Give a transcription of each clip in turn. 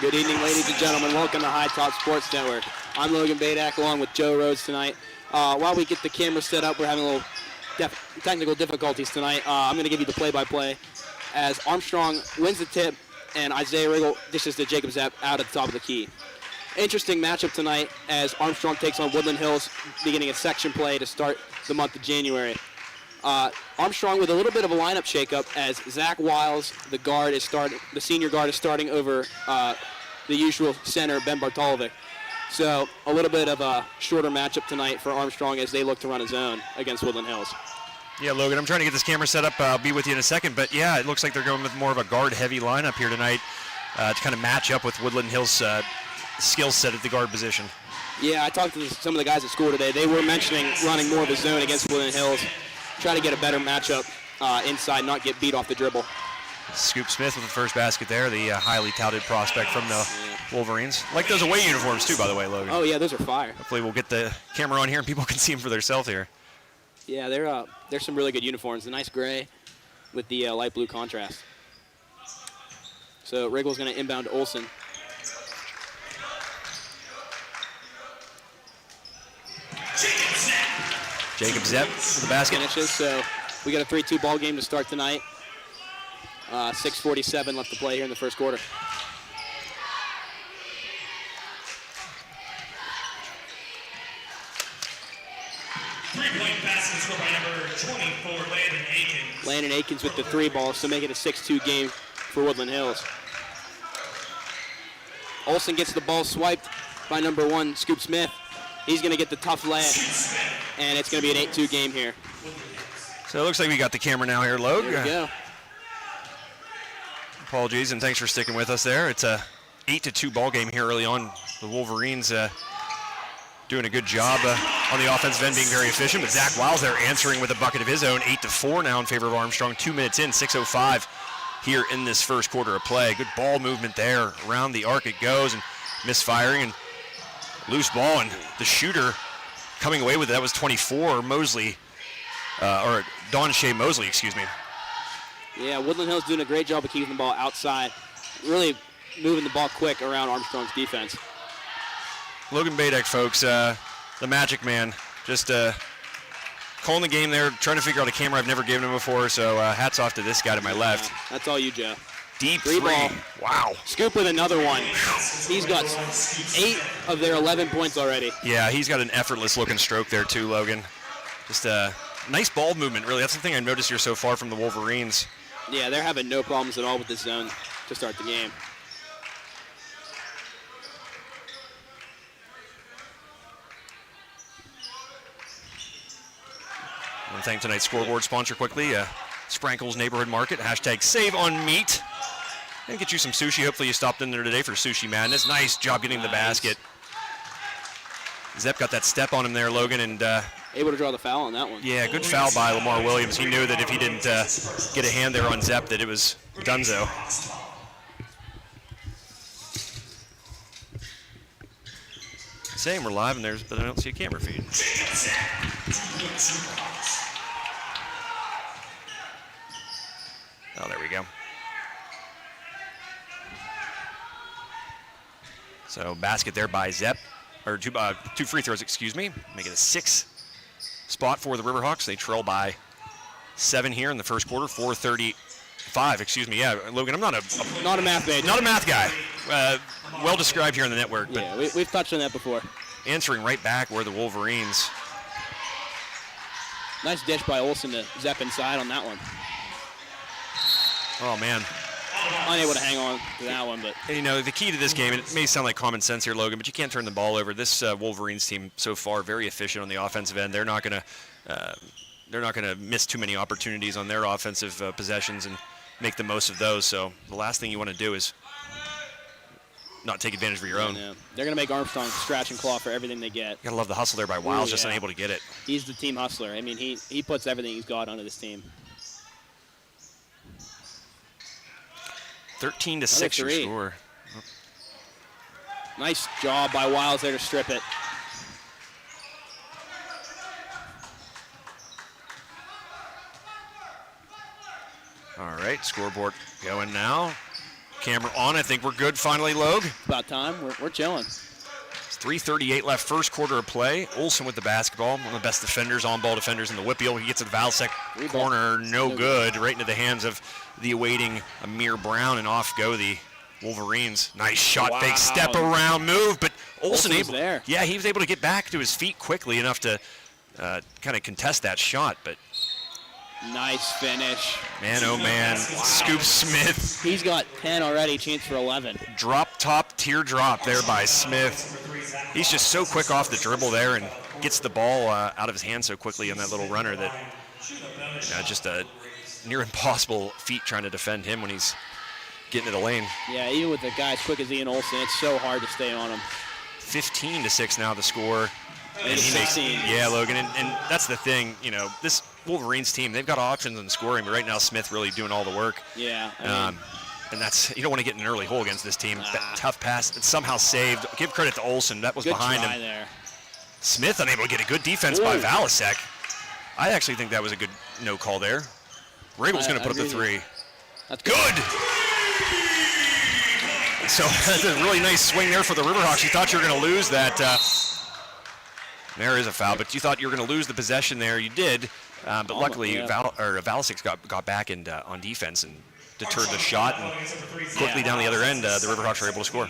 Good evening, ladies and gentlemen. Welcome to High Top Sports Network. I'm Logan Badak along with Joe Rhodes tonight. While we get the camera set up, we're having a little technical difficulties tonight. I'm going to give you the play-by-play as Armstrong wins the tip and Isaiah Riggle dishes to Jacob Zepp out at the top of the key. Interesting matchup tonight as Armstrong takes on Woodland Hills, beginning a section play to start the month of January. Armstrong with a little bit of a lineup shakeup as Zach Wiles, the senior guard, is starting over the usual center, Ben Bartolovic. So a little bit of a shorter matchup tonight for Armstrong as they look to run a zone against Woodland Hills. Yeah, Logan, I'm trying to get this camera set up. I'll be with you in a second. But, yeah, it looks like they're going with more of a guard-heavy lineup here tonight to kind of match up with Woodland Hills' skill set at the guard position. Yeah, I talked to some of the guys at school today. They were mentioning running more of a zone against Woodland Hills, try to get a better matchup inside, not get beat off the dribble. Scoop Smith with the first basket there, the highly touted prospect from the Wolverines. Like those away uniforms, too, by the way, Logan. Oh, yeah, those are fire. Hopefully we'll get the camera on here and people can see them for themselves here. Yeah, there's some really good uniforms. The nice gray with the light blue contrast. So Riggle's going to inbound to Olsen. Jacob Zepp for the basket. Finishes, so we got a 3-2 ball game to start tonight. 6:47 left to play here in the first quarter. Three-point basket scored by number 24, Landon Akins. Landon Akins with the 3 ball, so make it a 6-2 game for Woodland Hills. Olsen gets the ball swiped by number 1, Scoop Smith. He's going to get the tough layup, and it's going to be an 8-2 game here. So it looks like we got the camera now here, Logue. Here we go. Apologies, and thanks for sticking with us there. It's a 8-2 ball game here early on. The Wolverines doing a good job on the offensive end, being very efficient, but Zach Wiles there answering with a bucket of his own. 8-4 now in favor of Armstrong. 2 minutes in, 6:05 here in this first quarter of play. Good ball movement there. Around the arc it goes, and misfiring, and loose ball, and the shooter coming away with it. That was 24, Mosley, or Don Shea Mosley, excuse me. Yeah, Woodland Hills doing a great job of keeping the ball outside, really moving the ball quick around Armstrong's defense. Logan Badak, folks, the Magic Man, just calling the game there, trying to figure out a camera I've never given him before, so hats off to this guy to my left. That's all you, Joe. Deep 3 ball. Wow. Scoop with another one. He's got 8 of their 11 points already. Yeah, he's got an effortless-looking stroke there, too, Logan. Just a nice ball movement, really. That's the thing I noticed here so far from the Wolverines. Yeah, they're having no problems at all with this zone to start the game. I want to thank tonight's scoreboard sponsor quickly, Sprankle's Neighborhood Market, #SaveOnMeat. And get you some sushi. Hopefully you stopped in there today for Sushi Madness. Nice job getting the basket. Zepp got that step on him there, Logan, and able to draw the foul on that one. yeah, good foul by Lamar Williams. He knew that if he didn't get a hand there on Zepp, that it was donezo. Saying we're live, but I don't see a camera feed. Oh, there we go. So basket there by Zepp, or 2 free throws, excuse me. Make it a 6 spot for the Riverhawks. They trail by 7 here in the first quarter, 4:35, excuse me. Yeah, Logan, I'm not a math major. Not a math guy. Well described here on the network. But yeah, we've touched on that before. Answering right back where the Wolverines. Nice dish by Olsen to Zepp inside on that one. Oh, man. Unable to hang on to that one, but And, you know, the key to this game, and it may sound like common sense here, Logan, but you can't turn the ball over. This Wolverines team so far very efficient on the offensive end. They're not going to miss too many opportunities on their offensive possessions and make the most of those. So the last thing you want to do is not take advantage of your own. Yeah. They're going to make Armstrong scratch and claw for everything they get. You gotta love the hustle there by Wiles, just unable to get it. He's the team hustler. I mean, he puts everything he's got onto this team. 13-6 your score. Nice job by Wiles there to strip it. All right, scoreboard going now. Camera on. I think we're good finally, Logue. About time. We're chilling. It's 3:38 left, first quarter of play. Olsen with the basketball, one of the best defenders, on-ball defenders in the WPIAL. He gets to the Valsec corner, no good, right into the hands of the awaiting Amir Brown, and off go the Wolverines. Nice shot, fake step around move, but Olsen able. There. Yeah, he was able to get back to his feet quickly enough to kind of contest that shot, but nice finish. man, oh man, Scoop Smith. He's got 10 already, chance for 11. Drop top teardrop there by Smith. He's just so quick off the dribble there and gets the ball out of his hand so quickly on that little runner that just a near impossible feat trying to defend him when he's getting to the lane. Yeah, even with a guy as quick as Ian Olsen, it's so hard to stay on him. 15-6 now the score. And he makes, yeah, Logan, and that's the thing, you know, this Wolverines team, they've got options in scoring, but right now Smith really doing all the work. Yeah. And that's, you don't want to get in an early hole against this team. That tough pass, it's somehow saved. Give credit to Olsen, that was good behind try him. There. Smith unable to get a good defense by Valasek. I actually think that was a good no call there. Riggle's going to put up the three. That's good. So that's a really nice swing there for the Riverhawks. You thought you were going to lose that. There is a foul, but you thought you were going to lose the possession there. You did, but luckily Valasek got back and on defense and deterred the shot, and quickly down the other end, the Riverhawks were able to score.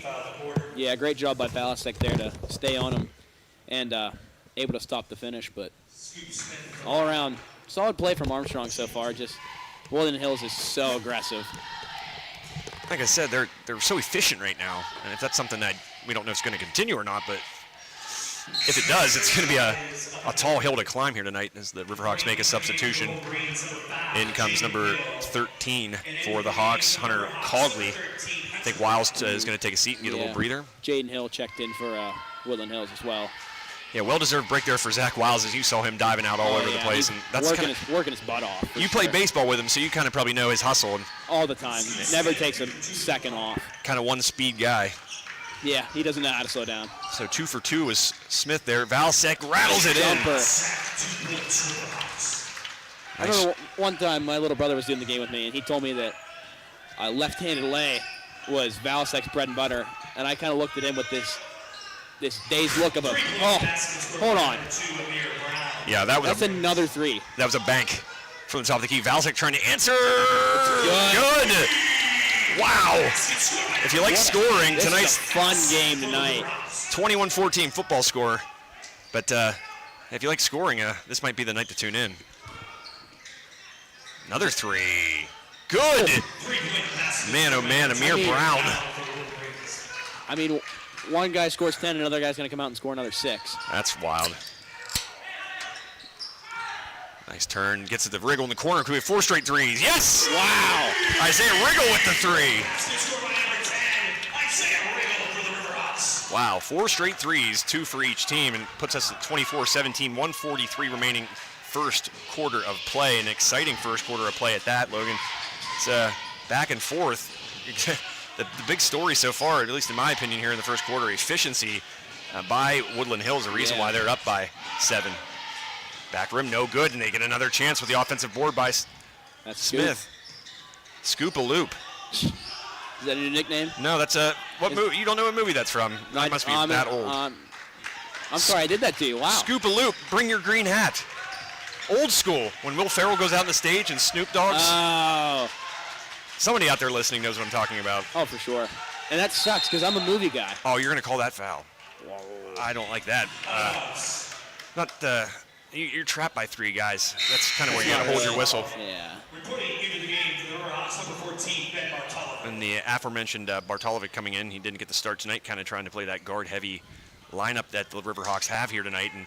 Yeah, great job by Valasek there to stay on him and able to stop the finish. But all around, solid play from Armstrong so far. Just Woodland Hills is so aggressive. Like I said, they're so efficient right now, and if that's something that we don't know if it's going to continue or not, but if it does, it's going to be a tall hill to climb here tonight as the Riverhawks make a substitution. In comes number 13 for the Hawks, Hunter Cogley. I think Wiles is going to take a seat and get a little breather. Jaden Hill checked in for Woodland Hills as well. Yeah, well-deserved break there for Zach Wiles as you saw him diving out all over the place. He's and that's working his butt off. You play baseball with him, so you kind of probably know his hustle. And all the time. Never takes a second off. Kind of one-speed guy. Yeah, he doesn't know how to slow down. So 2 for 2 was Smith there. Valsek rattles it in. I remember one time my little brother was doing the game with me, and he told me that a left-handed lay was Valsek's bread and butter, and I kind of looked at him with this dazed look of hold on. Yeah, that's another three. That was a bank from the top of the key. Valsek trying to answer. Good. Wow. If you like scoring, tonight's a fun game tonight. 21-14 football score. But if you like scoring, this might be the night to tune in. Another three. Good. Man, oh man, Amir Brown. I mean, one guy scores 10, another guy's going to come out and score another 6. That's wild. Nice turn. Gets it to Riggle in the corner. Could we have 4 straight threes? Yes! Wow. Isaiah Riggle with the 3. Wow, 4 straight threes, 2 for each team, and puts us at 24-17, 1:43 remaining first quarter of play. An exciting first quarter of play at that, Logan. It's back and forth. The big story so far, at least in my opinion here in the first quarter, efficiency by Woodland Hills, the reason why they're up by 7. Back rim, no good, and they get another chance with the offensive board by Smith. Scoop a loop. Is that a new nickname? No, that's what movie? You don't know what movie that's from? That must be that old. I'm sorry, I did that to you. Wow. Scoop a loop. Bring your green hat. Old school. When Will Ferrell goes out on the stage and Snoop Dogg's. Oh. Somebody out there listening knows what I'm talking about. Oh, for sure. And that sucks because I'm a movie guy. Oh, you're gonna call that foul? Whoa. I don't like that. You're trapped by 3 guys. That's kind of where you gotta hold your whistle. Yeah. Reporting into the game for the Riverhawks, number 14, Ben Bartolovic. And the aforementioned Bartolovic coming in, he didn't get the start tonight, kind of trying to play that guard-heavy lineup that the Riverhawks have here tonight, and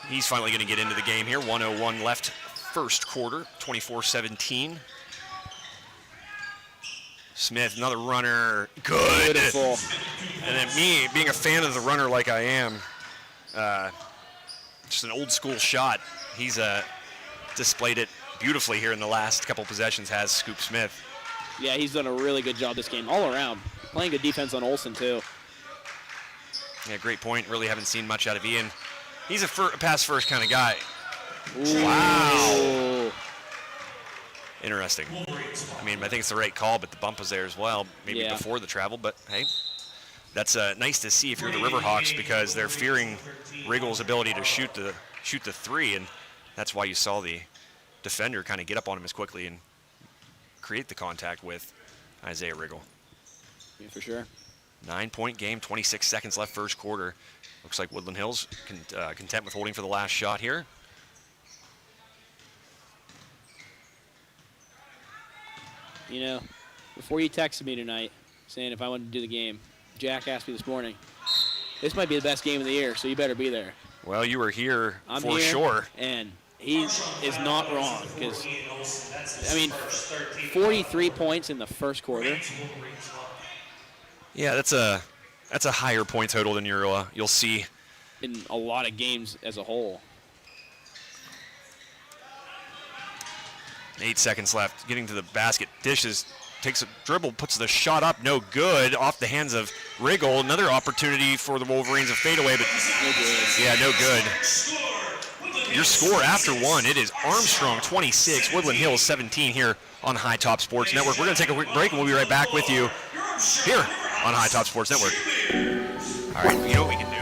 he's finally going to get into the game here. 1:01 left, first quarter, 24-17. Smith, another runner, good. Beautiful. And then me, being a fan of the runner like I am, just an old school shot. He's displayed it beautifully here in the last couple possessions, has Scoop Smith. Yeah, he's done a really good job this game all around. Playing good defense on Olsen, too. Yeah, great point. Really haven't seen much out of Ian. He's a pass-first kind of guy. Ooh. Wow. Interesting. I mean, I think it's the right call, but the bump was there as well, maybe before the travel. But hey, that's nice to see if you're the Riverhawks, because they're fearing Riggle's ability to shoot the three, and that's why you saw the defender kind of get up on him as quickly and create the contact with Isaiah Riggle. Yeah, for sure. 9-point game, 26 seconds left first quarter. Looks like Woodland Hills content with holding for the last shot here. You know, before you texted me tonight saying if I wanted to do the game, Jack asked me this morning, this might be the best game of the year, so you better be there. Well, you were here I'm for here, sure. And he is not wrong, because, I mean, 43 points in the first quarter. Yeah, that's a higher point total than you'll see in a lot of games as a whole. 8 seconds left. Getting to the basket, dishes, takes a dribble, puts the shot up, no good, off the hands of Riggle. Another opportunity for the Wolverines, a fadeaway, but no good. Yeah, no good. Your score after one, it is Armstrong 26, Woodland Hills 17 here on High Top Sports Network. We're going to take a quick break, and we'll be right back with you here on High Top Sports Network. All right, you know what we can do.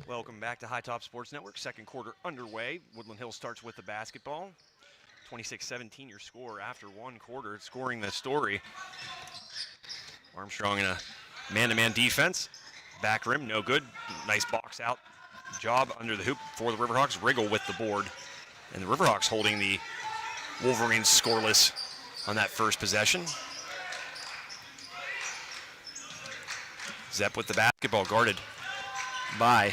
Welcome back to High Top Sports Network. Second quarter underway. Woodland Hills starts with the basketball. 26-17 your score after one quarter. Scoring the story. Armstrong in a man-to-man defense. Back rim, no good. Nice box out job under the hoop for the Riverhawks. Riggle with the board. And the Riverhawks holding the Wolverines scoreless on that first possession. Zepp with the basketball, guarded by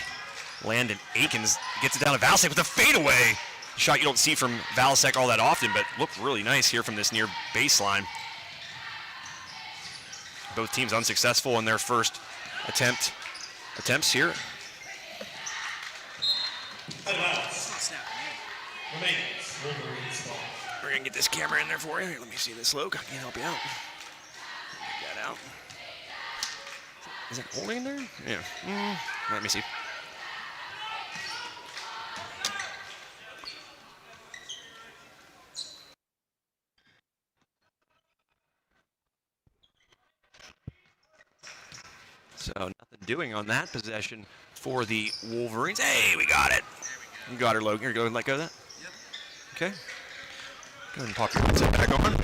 Landon Akins. Gets it down to Valsek with a fadeaway. Shot you don't see from Valsek all that often, but looked really nice here from this near baseline. Both teams unsuccessful in their first attempts here. We're gonna get this camera in there for you. Here, let me see this, Luke. I can help you out. Get that out. Is it holding in there? Yeah. Let me see. So nothing doing on that possession for the Wolverines. Hey, we got it. You got her, Logan. Here, go ahead and let go of that. Yep. Okay. Go ahead and pop your headset back on.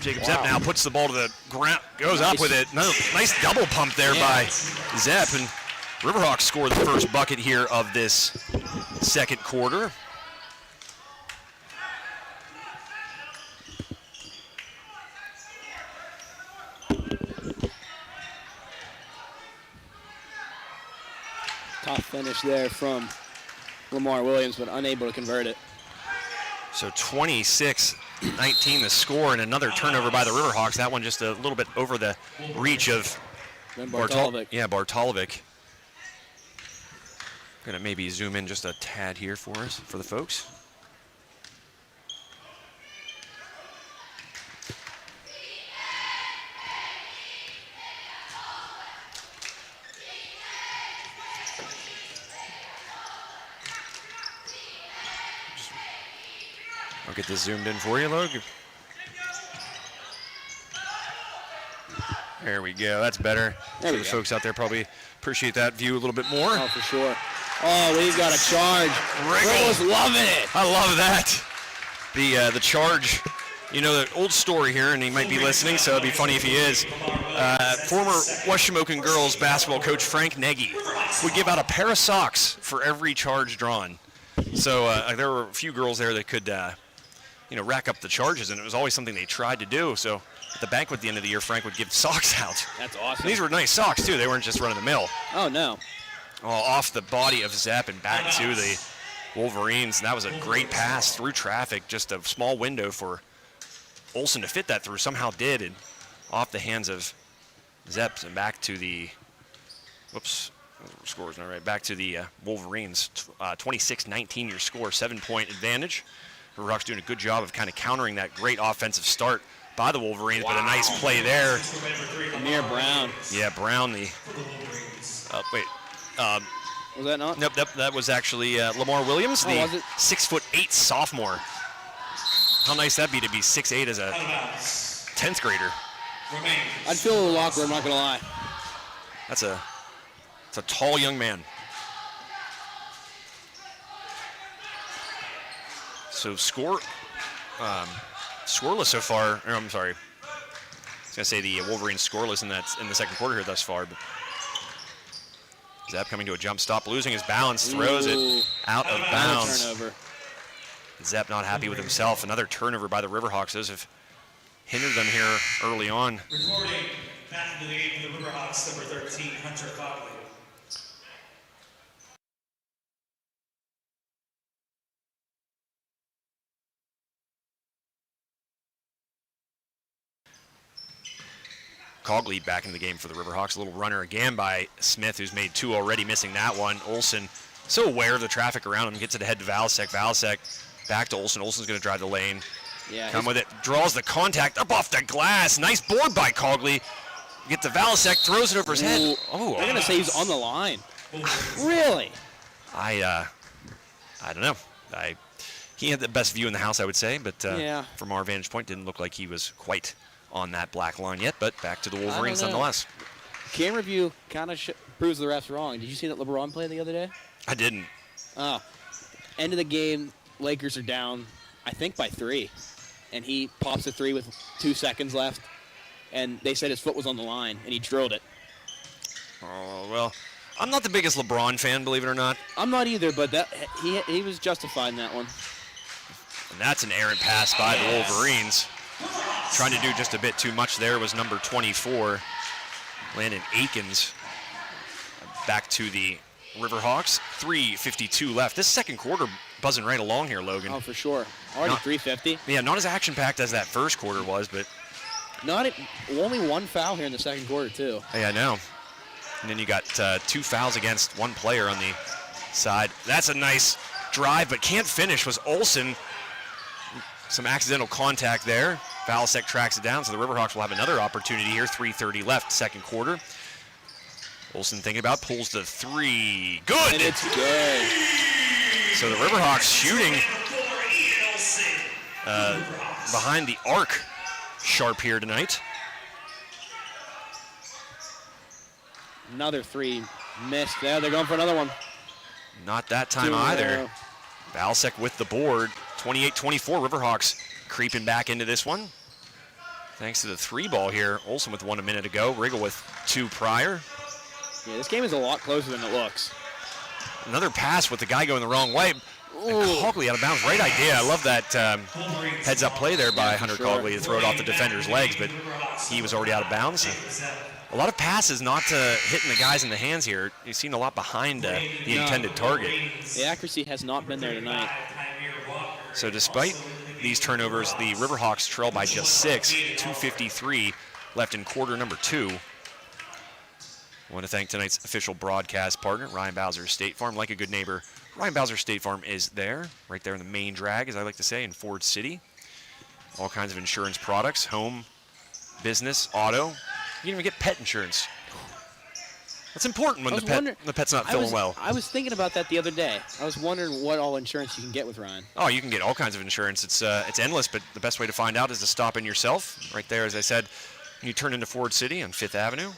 Jacob Zepp now puts the ball to the ground, goes up with it. Nice double pump there by Zepp, and Riverhawks score the first bucket here of this second quarter. Tough finish there from Lamar Williams, but unable to convert it. So 26-19 the score, and another turnover by the Riverhawks. That one just a little bit over the reach of Bartolovic. Bartolovic. Gonna maybe zoom in just a tad here for us, for the folks. I'll get this zoomed in for you, Logan. There we go. That's better. There we the go. folks out there probably appreciate that view a little bit more. Oh, for sure. Oh, we've got a charge. Riggle's loving it. I love that. The charge. You know, the old story here, and he might be listening, so it'd be funny if he is. Former West Shamokin girls basketball coach Frank Nagy would give out a pair of socks for every charge drawn. So there were a few girls there that could, rack up the charges, and it was always something they tried to do. So at the banquet at the end of the year, Frank would give socks out. That's awesome. And these were nice socks, too. They weren't just run-of-the-mill. Oh, no. Off the body of Zepp and back to the Wolverines. And that was a great pass through traffic, just a small window for Olsen to fit that through, somehow did, and off the hands of Zepp and back to the, score's not right, back to the Wolverines. 26-19 your score, 7-point advantage. Riverhawks doing a good job of kind of countering that great offensive start by the Wolverines, but a nice play there. Amir Brown. Yeah, Brown, Was that not? Nope, that was actually Lamar Williams, the was it? 6'8" sophomore. How nice that'd be to be 6'8" as a 10th grader. I'd feel a little awkward, I'm not going to lie. It's a tall young man. So scoreless so far. Or, I'm sorry. I was going to say the Wolverines scoreless in the second quarter here thus far. But Zepp coming to a jump stop, losing his balance, throws it out of bounds. Turnover. Zepp not happy with himself. Another turnover by the Riverhawks. Those have hindered them here early on. Recording back into the game for the Riverhawks, number 13, Hunter Cogley. Cogley back in the game for the Riverhawks. A little runner again by Smith, who's made 2 already, missing that one. Olsen, so aware of the traffic around him, gets it ahead to Valasek. Valasek back to Olsen. Olsen's going to drive the lane. Yeah, Come with it. Draws the contact up off the glass. Nice board by Cogley. Get to Valasek, throws it over his head. Oh, they're going to say he's on the line. Really? I don't know. He had the best view in the house, I would say, but Yeah. from our vantage point, didn't look like he was quite on that black line yet. But back to the Wolverines nonetheless. Camera view kind of proves the refs wrong. Did you see that LeBron play the other day? I didn't. Oh. End of the game, Lakers are down, I think by 3. And he pops a 3 with 2 seconds left. And they said his foot was on the line, and he drilled it. Oh, well, I'm not the biggest LeBron fan, believe it or not. I'm not either, but that he was justified in that one. And that's an errant pass by the Wolverines. Trying to do just a bit too much there was number 24, Landon Akins. Back to the Riverhawks. 3:52 left. This second quarter buzzing right along here, Logan. Oh, for sure. Already 350. Yeah, not as action-packed as that first quarter was, but Only 1 foul here in the second quarter, too. yeah, I know. And then you got 2 fouls against 1 player on the side. That's a nice drive, but can't finish was Olsen. Some accidental contact there. Valasek tracks it down, so the Riverhawks will have another opportunity here. 3:30 left, second quarter. Olsen thinking about, pulls the 3. Good! And it's good. So the Riverhawks shooting behind the arc sharp here tonight. Another 3 missed there. They're going for another one. Not that time 2 either. Valasek with the board. 28-24, Riverhawks creeping back into this one. Thanks to the 3 ball here. Olsen with 1 a minute ago. Riggle with 2 prior. Yeah, this game is a lot closer than it looks. Another pass with the guy going the wrong way. Cogley out of bounds. Right idea. I love that heads-up play there by Hunter Cogley to throw it off the defender's legs, but he was already out of bounds. A lot of passes not hitting the guys in the hands here. You've seen a lot behind the intended target. The accuracy has not been there tonight. So despite these turnovers, the Riverhawks trail by just 6. 2:53 left in quarter number 2. I want to thank tonight's official broadcast partner, Ryan Bowser State Farm. Like a good neighbor, Ryan Bowser State Farm is there, right there in the main drag, as I like to say, in Ford City. All kinds of insurance products, home, business, auto. You can even get pet insurance. That's important when the pet's not feeling well. I was thinking about that the other day. I was wondering what all insurance you can get with Ryan. Oh, you can get all kinds of insurance. It's endless, but the best way to find out is to stop in yourself. Right there, as I said, you turn into Ford City on 5th Avenue.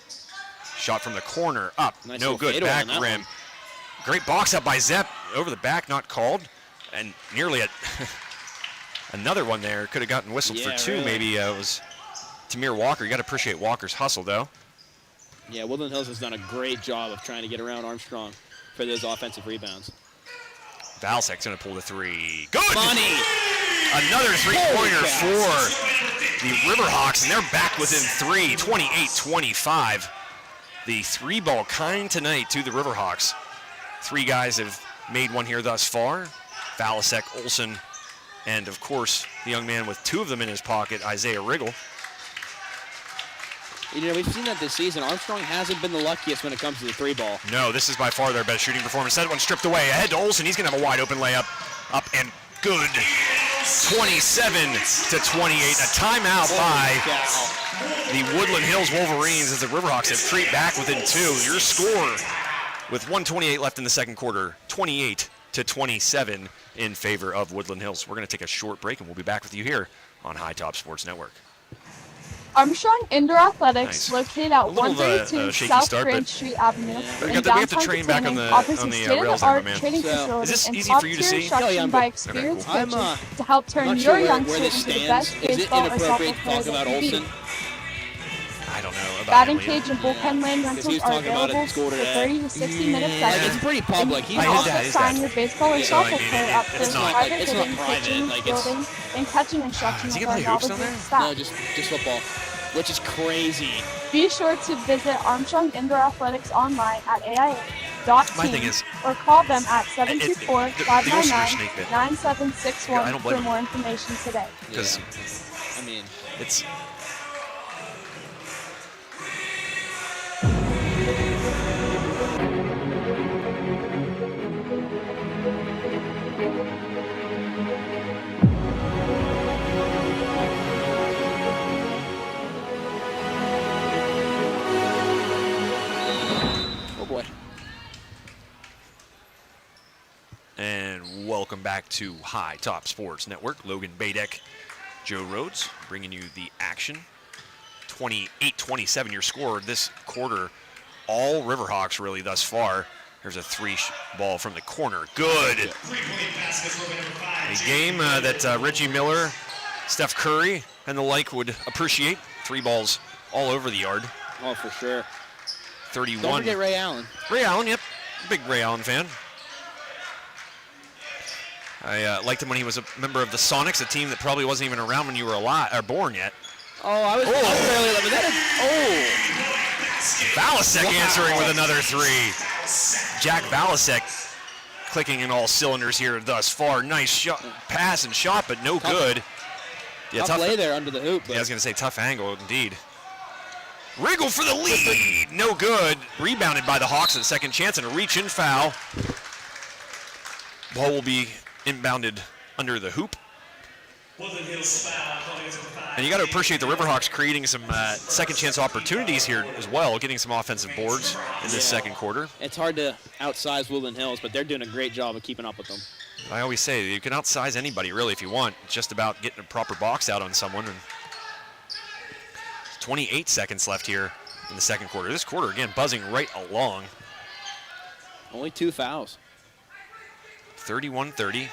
Shot from the corner, up, Nice no good, back rim. One. Great box up by Zepp, over the back, not called. And nearly another one there. Could have gotten whistled for two, really. maybe. It was Tamir Walker. You got to appreciate Walker's hustle, though. Yeah, Woodland Hills has done a great job of trying to get around Armstrong for those offensive rebounds. Valsek's going to pull the three. Good! Money! Another three-pointer for the Riverhawks, and they're back within 3, 28-25. The three-ball kind tonight to the Riverhawks. 3 guys have made one here thus far. Valasek, Olsen, and, of course, the young man with 2 of them in his pocket, Isaiah Riggle. You know, we've seen that this season. Armstrong hasn't been the luckiest when it comes to the 3-ball. No, this is by far their best shooting performance. That one stripped away. Ahead to Olsen. He's going to have a wide-open layup. Up and good. 27-28. A timeout by the Woodland Hills Wolverines as the Riverhawks have creeped back within 2. Your score with 1:28 left in the second quarter, 28-27 in favor of Woodland Hills. We're going to take a short break, and we'll be back with you here on High Top Sports Network. Armstrong Indoor Athletics, Nice. located at A little, 132 shaky South start, Grand but Street Avenue we in have to downtown train back on Katanning, the- offers on a the, rails there, state-of-the-art my man. training So, facility is this and easy for you to top-tier see? instruction Yeah, by but- experienced Okay. I'm, coaches to help turn not your sure where youngster this into the best stands. Is it baseball or softball inappropriate to player talk they about can be. Olsen? I don't know about Batting him. cage and bullpen lane Because he rentals was are talking about it in available school for today. 30 to 60 minute Like, sessions. it's pretty public. You I can his also dad, his sign dad. your baseball or Yeah, so, I softball mean, player up it's for not- private it's not hitting, private, pitching, like, it's- fielding, and catching instruction Is he with gonna our play hoops down knowledgeable there? staff. No, just football, which is crazy. Be sure to visit Armstrong Indoor Athletics online at My thing AIA.team is, or call them at the oyster snake bit. I don't 724-599-9761 for blame more information today. because I mean, it's oh boy. And welcome back to High Top Sports Network. Logan Badek, Joe Rhodes, bringing you the action. 28-27 your score this quarter. All Riverhawks really thus far. Here's a ball from the corner. Good. A game that Reggie Miller, Steph Curry, and the like would appreciate. 3 balls all over the yard. Oh, for sure. 31. Don't forget Ray Allen. Ray Allen, yep. Big Ray Allen fan. I liked him when he was a member of the Sonics, a team that probably wasn't even around when you were alive or born yet. Oh, I was barely living. That is, Valasek Wow. answering with another 3. Jack Valasek clicking in all cylinders here thus far. Nice shot, pass and shot, but no good. Yeah, tough play there under the hoop. Yeah, I was going to say tough angle indeed. Wriggle for the lead. No good. Rebounded by the Hawks at second chance and a reach-in foul. Ball will be inbounded under the hoop. And you got to appreciate the Riverhawks creating some second chance opportunities here as well, getting some offensive boards in this second quarter. It's hard to outsize Woodland Hills, but they're doing a great job of keeping up with them. I always say you can outsize anybody really if you want. It's just about getting a proper box out on someone. And 28 seconds left here in the second quarter. This quarter, again, buzzing right along. Only 2 fouls. 31-30.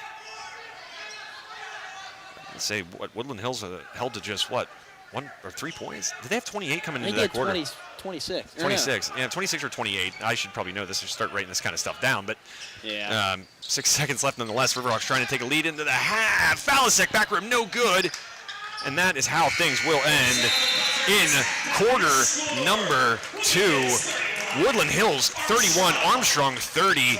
Let's say what Woodland Hills held to just what, 1 or 3 points? Did they have 28 coming into that quarter? 26. 26. Yeah, 26 or 28. I should probably know this or start writing this kind of stuff down. But Yeah. 6 seconds left nonetheless. Riverhawks trying to take a lead into the half. Valasek back rim, no good. And that is how things will end in quarter number 2. Woodland Hills 31, Armstrong 30.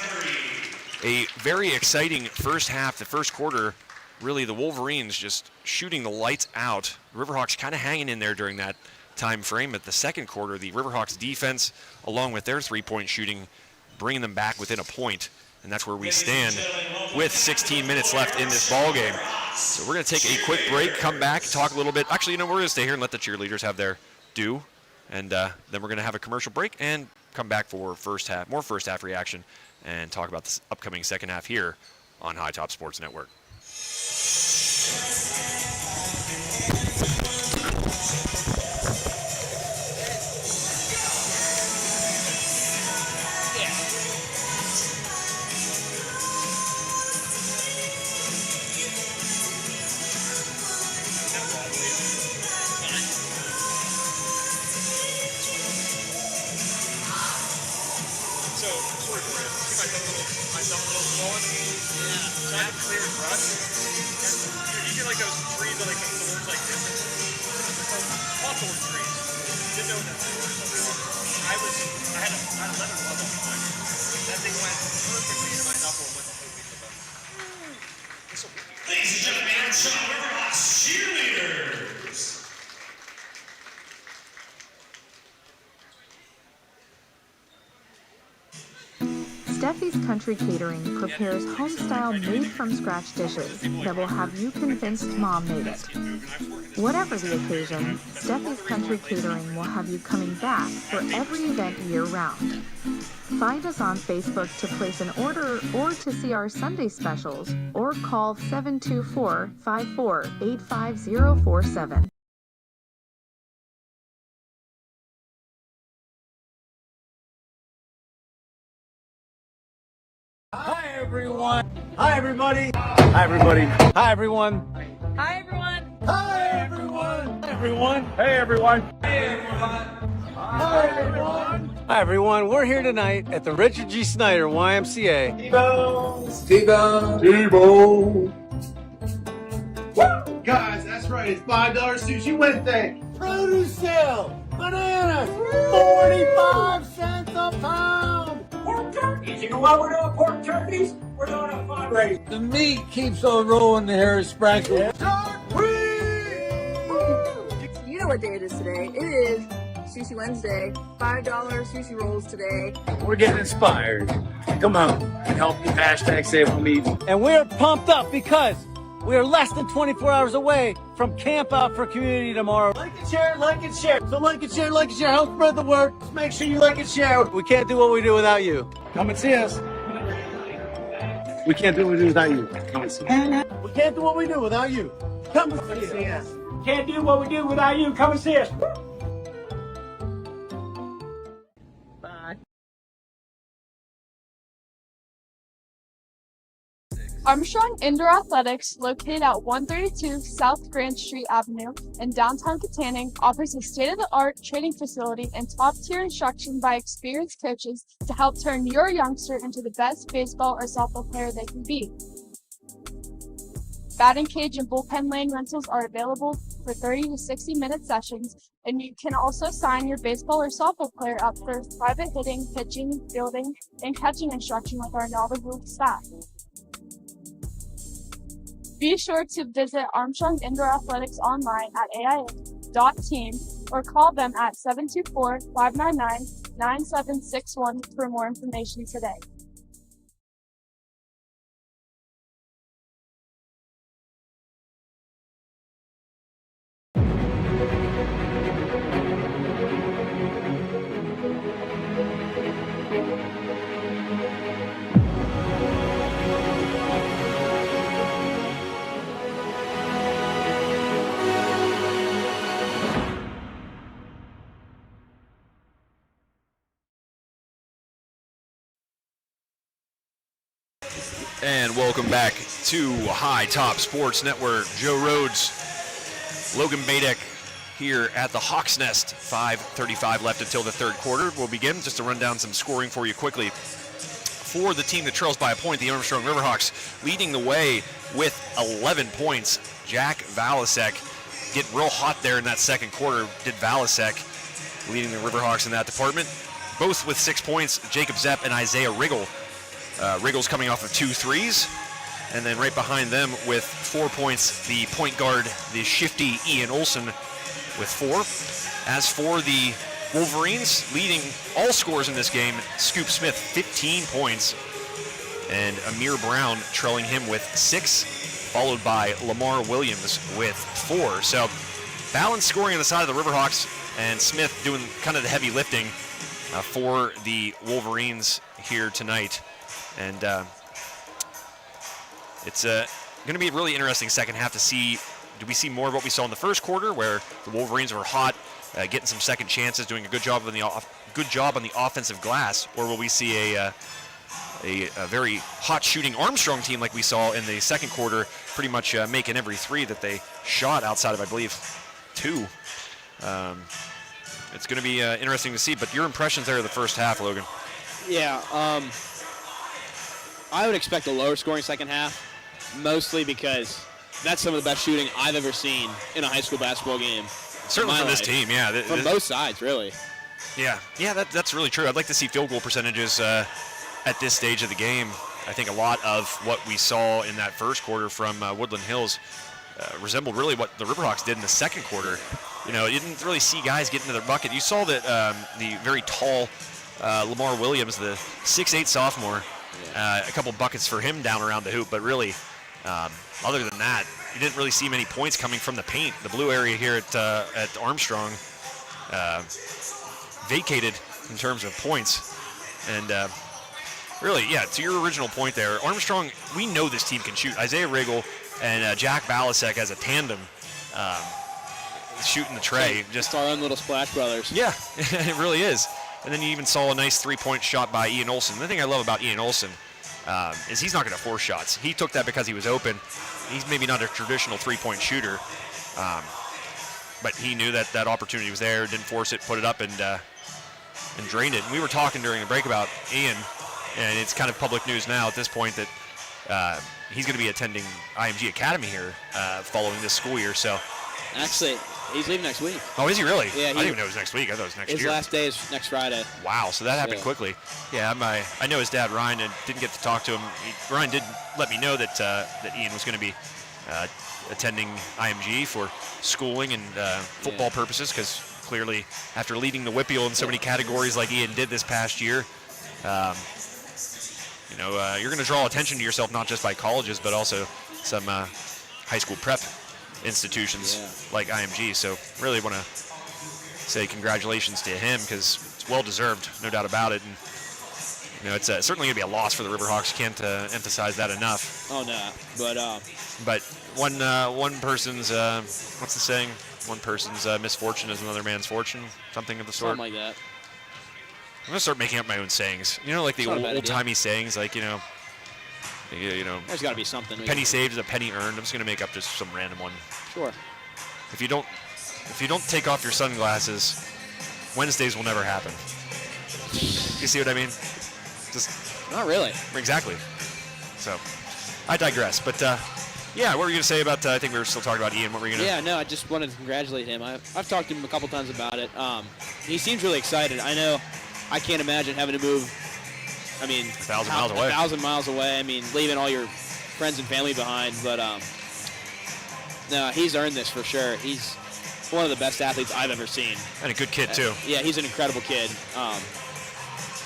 A very exciting first half, the first quarter. Really, the Wolverines just shooting the lights out. Riverhawks kind of hanging in there during that time frame. But the second quarter, the Riverhawks defense, along with their three-point shooting, bringing them back within a point. And that's where we stand with 16 minutes left in this ball game. So we're going to take a quick break, come back, talk a little bit. Actually, we're going to stay here and let the cheerleaders have their due. And then we're going to have a commercial break and come back for more first half reaction, and talk about this upcoming second half here on High Top Sports Network. Ladies and gentlemen, Armstrong Wolverines cheerleaders. Steffi's Country Catering prepares home-style made-from-scratch dishes that will have you convinced Mom made it. Whatever the occasion, Steffi's Country Catering will have you coming back for every event year-round. Find us on Facebook to place an order or to see our Sunday specials, or call 724-54-85047. Hi everyone. Hi everybody. Hi everybody. Hi everyone. Hi, everyone. Hi everyone. Hi everyone. Hey everyone. Hey everyone. Hi everyone. Hi everyone. We're here tonight at the Richard G. Snyder YMCA. T-Bone. Woo! Guys, that's right. It's $5 Sushi Wednesday. Produce sale. Bananas. 45 cents a pound. Pork turkeys. You know why we're doing pork turkeys? We're doing a fundraiser. The meat keeps on rolling, the hair is sprankled. You know what day it is today. It is Sushi Wednesday. $5 sushi rolls today. We're getting inspired. Come on and help me hashtag save on meat. And we're pumped up because we are less than 24 hours away from Camp Out for Community tomorrow. Like and share, like and share. So like and share, like and share. Help spread the word. Just make sure you like and share. We can't do what we do without you. Come and see us. We can't do what we do without you. Come and see us. We can't do what we do without you. Come and see us. Can't do what we do without you. Come and see us. Armstrong Indoor Athletics, located at 132 South Grand Street Avenue in downtown Katanning, offers a state-of-the-art training facility and top-tier instruction by experienced coaches to help turn your youngster into the best baseball or softball player they can be. Batting cage and bullpen lane rentals are available for 30 to 60-minute sessions, and you can also sign your baseball or softball player up for private hitting, pitching, fielding, and catching instruction with our knowledgeable staff. Be sure to visit Armstrong Indoor Athletics online at aia.team or call them at 724-599-9761 for more information today. And welcome back to High Top Sports Network. Joe Rhodes, Logan Badek here at the Hawks Nest. 5:35 left until the third quarter. We'll begin just to run down some scoring for you quickly. For the team that trails by a point, the Armstrong Riverhawks leading the way with 11 points. Jack Valasek getting real hot there in that second quarter. Did Valasek leading the Riverhawks in that department. Both with 6 points, Jacob Zepp and Isaiah Riggle. Riggle's coming off of 2 threes, and then right behind them with 4 points, the point guard, the shifty Ian Olsen with 4. As for the Wolverines, leading all scores in this game, Scoop Smith 15 points, and Amir Brown trailing him with 6, followed by Lamar Williams with 4. So balanced scoring on the side of the Riverhawks, and Smith doing kind of the heavy lifting for the Wolverines here tonight. And it's going to be a really interesting second half to see. Do we see more of what we saw in the first quarter, where the Wolverines were hot, getting some second chances, doing a good job on the offensive glass, or will we see a very hot shooting Armstrong team like we saw in the second quarter, pretty much making every three that they shot outside of, I believe, 2. It's going to be interesting to see. But your impressions there of the first half, Logan? Yeah, I would expect a lower scoring second half, mostly because that's some of the best shooting I've ever seen in a high school basketball game. Certainly from this team, yeah. From both sides, really. Yeah, that's really true. I'd like to see field goal percentages at this stage of the game. I think a lot of what we saw in that first quarter from Woodland Hills resembled really what the Riverhawks did in the second quarter. You didn't really see guys get into their bucket. You saw that the very tall Lamar Williams, the 6'8" sophomore, a couple buckets for him down around the hoop, but really, other than that, you didn't really see many points coming from the paint. The blue area here at Armstrong vacated in terms of points. And really, yeah, to your original point there, Armstrong, we know this team can shoot. Isaiah Riggle and Jack Balasek as a tandem shooting the tray. Just our own little Splash Brothers. Yeah, it really is. And then you even saw a nice three-point shot by Ian Olsen. The thing I love about Ian Olsen is he's not going to force shots. He took that because he was open. He's maybe not a traditional three-point shooter, but he knew that that opportunity was there, didn't force it, put it up, and drained it. And we were talking during the break about Ian, and it's kind of public news now at this point that he's going to be attending IMG Academy here following this school year. So, actually, he's leaving next week. Oh, is he really? Yeah. I didn't even know it was next week. I thought it was next year. His last day is next Friday. Wow, so that happened quickly. Yeah, I know his dad, Ryan, and didn't get to talk to him. Ryan did let me know that that Ian was going to be attending IMG for schooling and football purposes, because clearly after leading the WPIAL in so many categories like Ian did this past year, you're going to draw attention to yourself not just by colleges, but also some high school prep institutions like IMG. So really want to say congratulations to him, because it's well deserved, no doubt about it. And it's certainly going to be a loss for the Riverhawks. Can't emphasize that enough. Oh no, but one person's what's the saying? One person's misfortune is another man's fortune, something of the sort. Something like that. I'm gonna start making up my own sayings. Like the old-timey sayings, like there's got to be something. Penny saved is a penny earned. I'm just gonna make up just some random one. Sure. If you don't take off your sunglasses, Wednesdays will never happen. You see what I mean? Just not really. Exactly. So I digress. But yeah, what were you gonna say about? I think we were still talking about Ian. What were you gonna? Yeah, no, I just wanted to congratulate him. I've talked to him a couple times about it. He seems really excited. I know. I can't imagine having to move. 1,000 miles away. 1,000 miles away. Leaving all your friends and family behind. But no, he's earned this for sure. He's one of the best athletes I've ever seen. And a good kid too. Yeah, he's an incredible kid.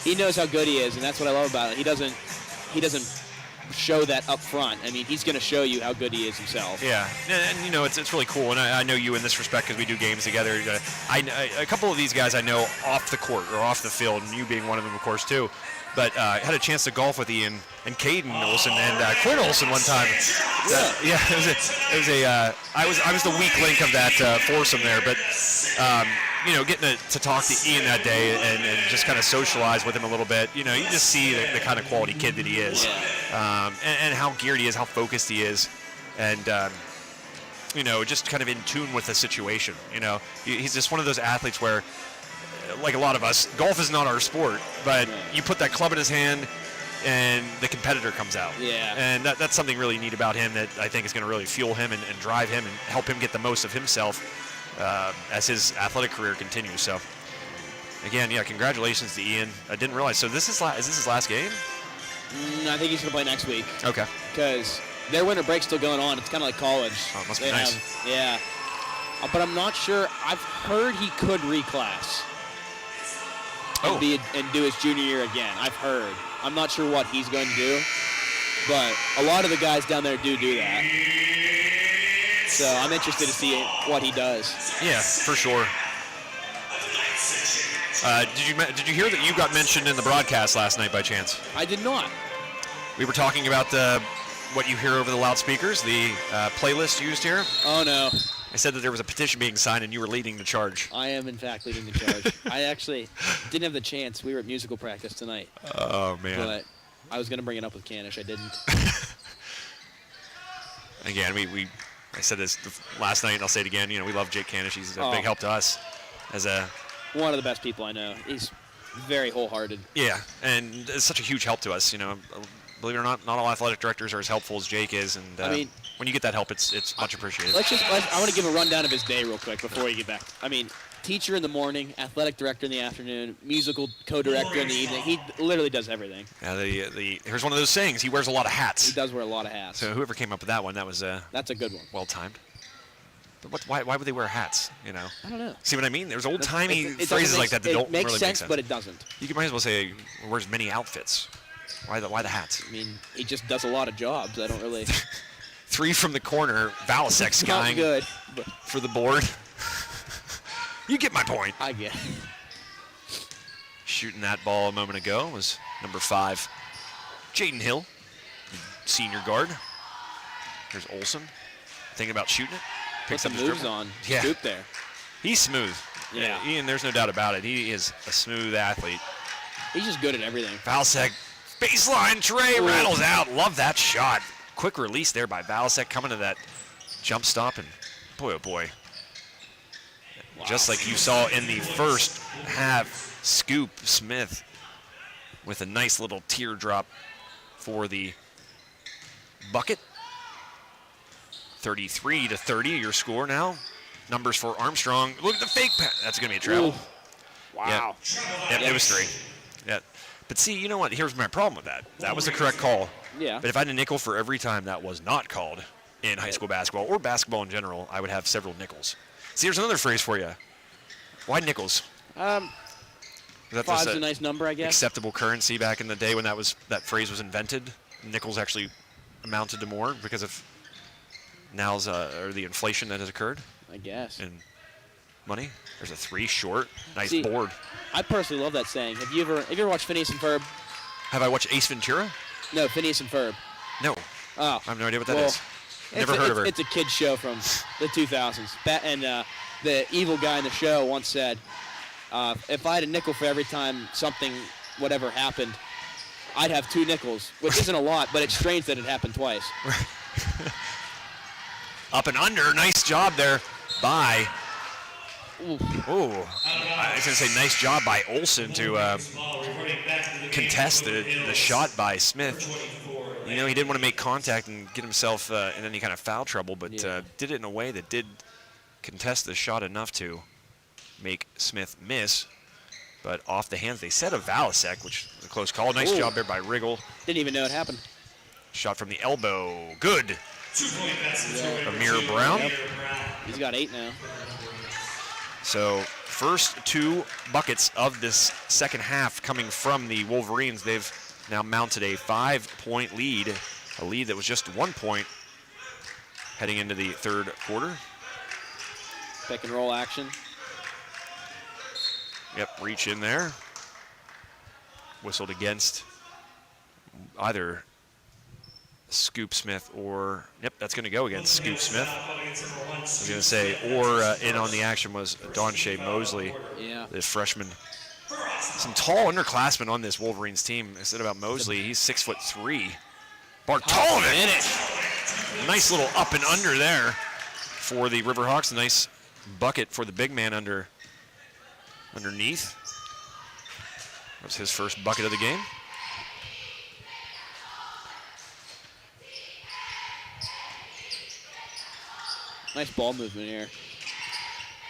He knows how good he is, and that's what I love about it. He doesn't show that up front. He's going to show you how good he is himself. Yeah, and it's really cool. And I know you in this respect because we do games together. A couple of these guys I know off the court or off the field, and you being one of them, of course, too. But I had a chance to golf with Ian and Caden Olsen and Quinn Olsen one time. I was the weak link of that foursome there, but getting to talk to Ian that day and just kind of socialize with him a little bit, you just see the kind of quality kid that he is, and how geared he is, how focused he is, and just kind of in tune with the situation. He's just one of those athletes where, like a lot of us, golf is not our sport, but you put that club in his hand and the competitor comes out. Yeah. And that's something really neat about him that I think is going to really fuel him and drive him and help him get the most of himself as his athletic career continues. So, again, congratulations to Ian. I didn't realize. So is this his last game? I think he's going to play next week. Okay. Because their winter break's still going on. It's kind of like college. Oh, it must be nice. Yeah. But I'm not sure. I've heard he could reclass. And do his junior year again. I've heard. I'm not sure what he's going to do, but a lot of the guys down there do that. So I'm interested to see what he does. Yeah, for sure. Did you hear that you got mentioned in the broadcast last night by chance? I did not. We were talking about what you hear over the loudspeakers, the playlist used here. Oh, no. I said that there was a petition being signed and you were leading the charge. I am, in fact, leading the charge. I actually didn't have the chance. We were at musical practice tonight. Oh, man. But I was going to bring it up with Canish. I didn't. Again, I said this last night, and I'll say it again. You know, we love Jake Canish. He's a big help to us as a... One of the best people I know. He's very wholehearted. Yeah, and it's such a huge help to us. You know, believe it or not all athletic directors are as helpful as Jake is, and I mean, when you get that help, it's much appreciated. I want to give a rundown of his day real quick before we get back. I mean, teacher in the morning, athletic director in the afternoon, musical co-director in the evening. He literally does everything. Yeah, here's one of those sayings. He wears a lot of hats. He does wear a lot of hats. So whoever came up with that one, that was that's a good one. Well timed. But why would they wear hats? You know. I don't know. See what I mean? There's old-timey it phrases like that don't makes really sense, make sense. but it doesn't. You might as well say wears many outfits. Why the hats? I mean, he just does a lot of jobs. I don't really. 3 from the corner. Valasek skying good, for the board. You get my point. I get it. Shooting that ball a moment ago was number 5, Jaden Hill, senior guard. Here's Olson, thinking about shooting it. Picks up moves on. Yeah. Scoop there. He's smooth. Yeah. Ian, there's no doubt about it. He is a smooth athlete. He's just good at everything. Valasek, baseline, Trey rattles out. Love that shot. Quick release there by Valasek coming to that jump stop, and boy, oh boy. Wow. Just like you saw in the first half, Scoop Smith with a nice little teardrop for the bucket. 33-30, your score now. Numbers for Armstrong. Look at the fake pass. That's going to be a travel. Ooh. Wow. Yep, it was 3. Yeah. But see, you know what? Here's my problem with that. That was the correct call. Yeah. But if I had a nickel for every time that was not called in high school basketball or basketball in general, I would have several nickels. See, here's another phrase for you. Why nickels? Five's a nice number, I guess. Acceptable currency back in the day when that phrase was invented. Nickels actually amounted to more because of now's or the inflation that has occurred. I guess. In money. There's a 3 short. Nice See, board. I personally love that saying. Have you ever watched Phineas and Ferb? Have I watched Ace Ventura? No, Phineas and Ferb. No. Oh. I have no idea what that is. Never heard of her. It's a kid's show from the 2000s. And the evil guy in the show once said, if I had a nickel for every time whatever happened, I'd have 2 nickels, which isn't a lot, but it's strange that it happened twice. Up and under. Nice job there by... Ooh. I was going to say nice job by Olson to contest the shot by Smith. You know, he didn't want to make contact and get himself in any kind of foul trouble, but did it in a way that did contest the shot enough to make Smith miss. But off the hands, they said of Valasek, which was a close call. Nice job there by Riggle. Didn't even know it happened. Shot from the elbow. Good. Amir Brown. Yep. He's got 8 now. So first 2 buckets of this second half coming from the Wolverines. They've now mounted a 5-point lead, a lead that was just 1 point heading into the third quarter. Pick and roll action. Yep, reach in there. Whistled against either Scoop Smith or, yep, that's going to go against Scoop Smith. I was going to say, or in on the action was Don Shea Mosley, the freshman. Some tall underclassmen on this Wolverines team. I said about Mosley, he's 6'3". Bartolovic, nice little up and under there for the Riverhawks. A nice bucket for the big man underneath. That was his first bucket of the game. Nice ball movement here.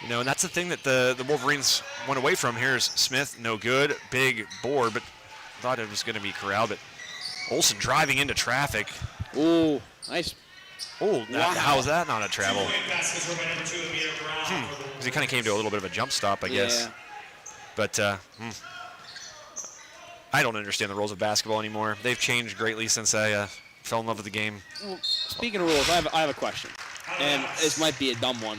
You know, and that's the thing that the Wolverines went away from. Here's Smith, no good. Big board, but thought it was going to be corralled. But Olson driving into traffic. Ooh, nice. Oh, wow. How is that not a travel? Because he kind of came to a little bit of a jump stop, I guess. But I don't understand the rules of basketball anymore. They've changed greatly since I fell in love with the game. Well, speaking of rules, I have a question. And this might be a dumb one.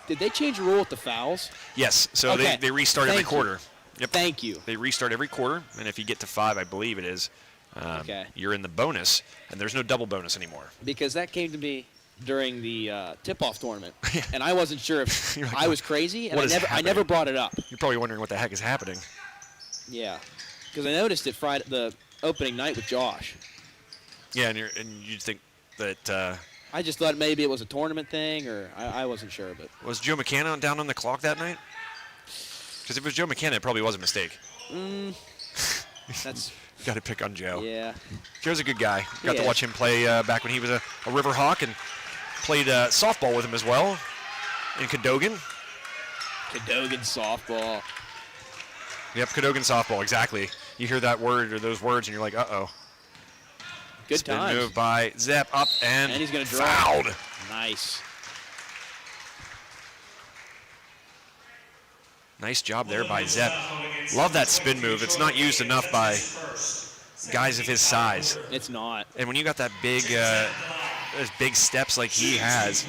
Did they change the rule with the fouls? Yes, so Okay. they restart every quarter. Yep. Thank you. They restart every quarter, and if you get to 5, I believe it is, you're in the bonus, and there's no double bonus anymore. Because that came to me during the tip-off tournament, and I wasn't sure if You're like, I was crazy, and what is I happening? never brought it up. You're probably wondering what the heck is happening. Yeah, because I noticed it Friday, the opening night with Josh. Yeah, and you'd think that I just thought maybe it was a tournament thing, or I wasn't sure. But was Joe McCann down on the clock that night? Because if it was Joe McCann, it probably was a mistake. that's Got to pick on Joe. yeah. Joe's a good guy. Got to is. watch him play back when he was a River Hawk, and played softball with him as well in Cadogan. Cadogan softball. Yep, Cadogan softball, exactly. You hear that word or those words, and you're like, uh-oh. Good Spin times. move by Zepp, up, and And he's gonna draw. fouled. Nice. Nice job there by Zepp. Love that spin move. It's not used enough by guys of his size. It's not. And when you got that big, those big steps like he has,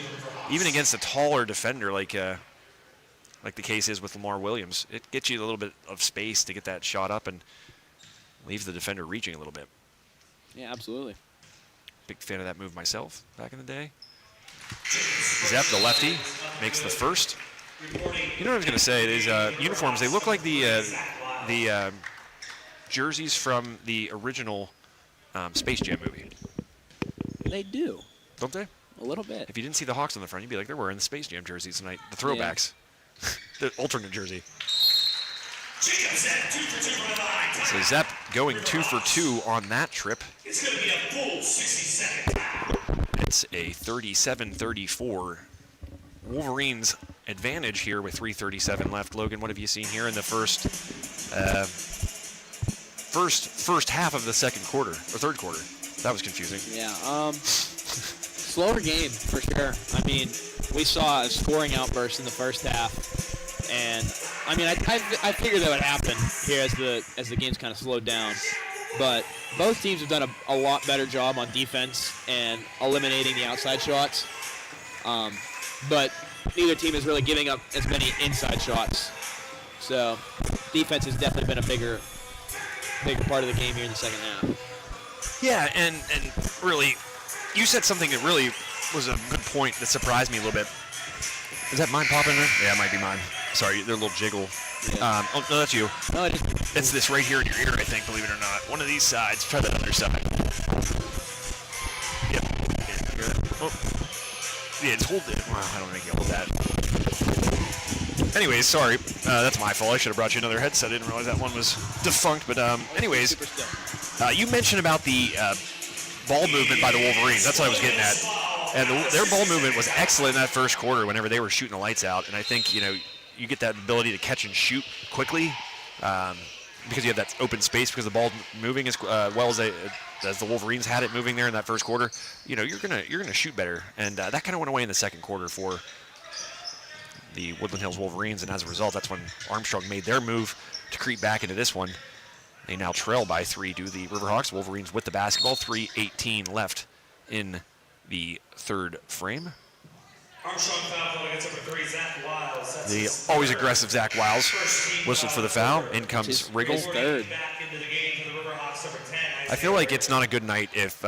even against a taller defender like the case is with Lamar Williams, it gets you a little bit of space to get that shot up and leaves the defender reaching a little bit. Yeah, absolutely. Big fan of that move myself back in the day. Zepp, the lefty, makes the first. You know what I was going to say? These uniforms, they look like the jerseys from the original Space Jam movie. They do. Don't they? A little bit. If you didn't see the Hawks on the front, you'd be like, they're wearing the Space Jam jerseys tonight. The throwbacks. The alternate jersey. So Zepp going 2 for 2 on that trip. It's going to be a full 60-second. It's a 37-34 Wolverines advantage here with 3:37 left. Logan, what have you seen here in the first half of the second quarter or third quarter? That was confusing. Yeah. Slower game for sure. I mean, we saw a scoring outburst in the first half, and I mean, I figured that would happen here as the game's kind of slowed down. But both teams have done a lot better job on defense and eliminating the outside shots. But neither team is really giving up as many inside shots. So defense has definitely been a bigger part of the game here in the second half. Yeah, and really, you said something that really was a good point that surprised me a little bit. Is that mine popping there? Yeah, it might be mine. Sorry, they're a little jiggle. Yeah. Oh, no, that's you. No, it is. It's this right here in your ear, I think, believe it or not. One of these sides. Try that other side. Yep. Yeah, hear that? Oh. Yeah, just hold it. Well, I don't think you hold that. Anyways, sorry. That's my fault. I should have brought you another headset. I didn't realize that one was defunct. But anyways, you mentioned about the ball movement by the Wolverines. That's what I was getting at. And their ball movement was excellent in that first quarter whenever they were shooting the lights out. And I think, you get that ability to catch and shoot quickly because you have that open space because the ball's moving as well as the Wolverines had it moving there in that first quarter. You're gonna shoot better, and that kind of went away in the second quarter for the Woodland Hills Wolverines, and as a result, that's when Armstrong made their move to creep back into this one. They now trail by 3 to the Riverhawks. Wolverines with the basketball, 3:18 left in the third frame. Armstrong foul against number 3, Zach Wiles. The always aggressive Zach Wiles whistled for the foul. In comes Riggle. His third. Back into the game for the Riverhawks, number 10. I feel like it's not a good night if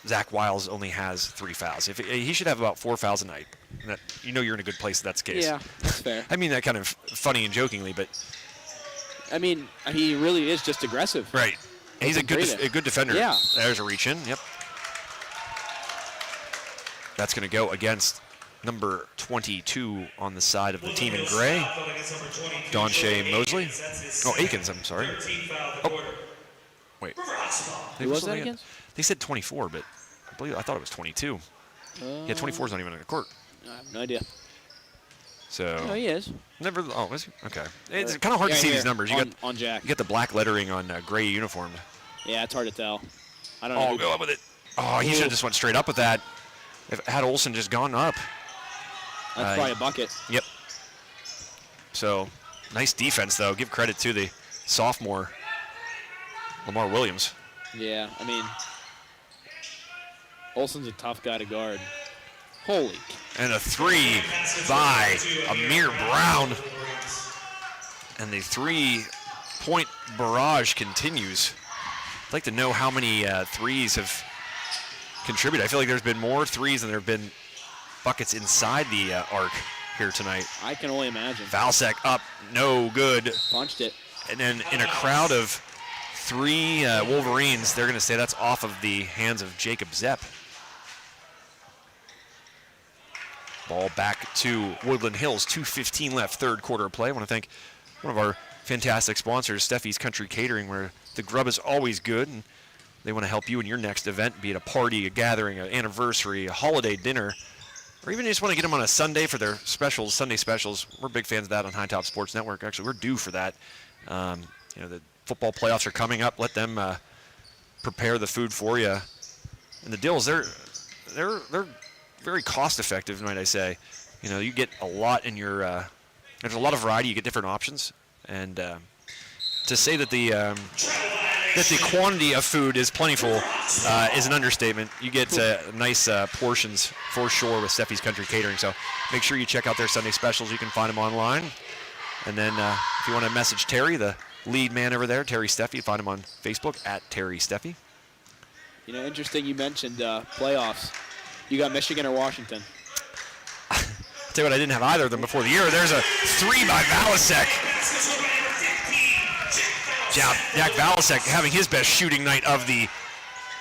Zach Wiles only has 3 fouls. If he should have about 4 fouls a night. And you're in a good place if that's the case. Yeah, that's fair. I mean that kind of funny and jokingly, but I mean, he really is just aggressive. right. He's a good defender. Yeah. There's a reach in. Yep. That's going to go against number 22 on the side of the team in gray, Don Shea Mosley. Oh, Akins, I'm sorry. Oh, wait. Who was that against? They said 24, but I thought it was 22. Yeah, 24 is not even on the court. I have no idea. So. No, he is. Never. Oh, is he? Okay. It's kind of hard to see these numbers. On Jack. You got the black lettering on gray uniform. Yeah, it's hard to tell. I don't know. Oh, go up with it. Oh, he should have just went straight up with that. Had Olsen just gone up. That's probably a bucket. Yep. So, nice defense, though. Give credit to the sophomore, Lamar Williams. Yeah, I mean, Olsen's a tough guy to guard. Holy And a three by Amir Brown. And the 3-point barrage continues. I'd like to know how many threes have contributed. I feel like there's been more threes than there have been buckets inside the arc here tonight. I can only imagine. Valsek up, no good. Punched it. And then in a crowd of 3 Wolverines, they're going to say that's off of the hands of Jacob Zepp. Ball back to Woodland Hills, 2:15 left, third quarter of play. I want to thank one of our fantastic sponsors, Steffi's Country Catering, where the grub is always good, and they want to help you in your next event, be it a party, a gathering, an anniversary, a holiday dinner, or even just want to get them on a Sunday for their specials, Sunday specials. We're big fans of that on High Top Sports Network. Actually, we're due for that. The football playoffs are coming up. Let them prepare the food for you. And the deals, they're very cost effective, might I say. You get a lot in your there's a lot of variety. You get different options, and to say that the quantity of food is plentiful is an understatement. You get nice portions for sure with Steffi's Country Catering. So make sure you check out their Sunday specials. You can find them online. And then if you want to message Terry, the lead man over there, Terry Steffi, find him on Facebook at Terry Steffi. Interesting you mentioned playoffs. You got Michigan or Washington? I'll tell you what, I didn't have either of them before the year. There's a 3 by Valasek. Jack Valasek having his best shooting night of the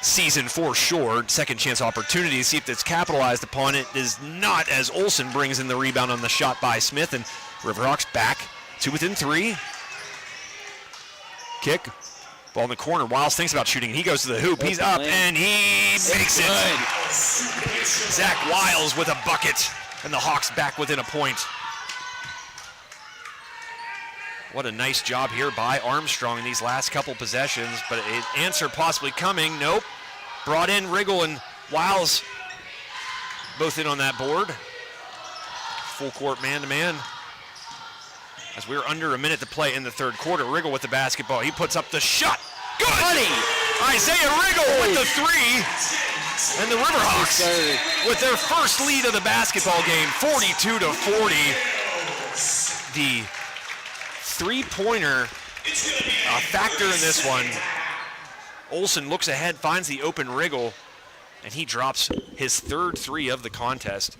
season for sure. Second chance opportunity, see if it's capitalized upon. It is not, as Olsen brings in the rebound on the shot by Smith, and Riverhawks back to within 3. Kick. Ball in the corner. Wiles thinks about shooting. He goes to the hoop. He's up, and he makes it. Zach Wiles with a bucket, and the Hawks back within a point. What a nice job here by Armstrong in these last couple possessions, but an answer possibly coming. Nope. Brought in Riggle and Wiles both in on that board. Full court man-to-man. As we're under a minute to play in the third quarter. Riggle with the basketball. He puts up the shot. Good! Isaiah Riggle with the 3. And the Riverhawks with their first lead of the basketball game, 42-40. The three-pointer factor in this one. Olsen looks ahead, finds the open Riggle, and he drops his third 3 of the contest.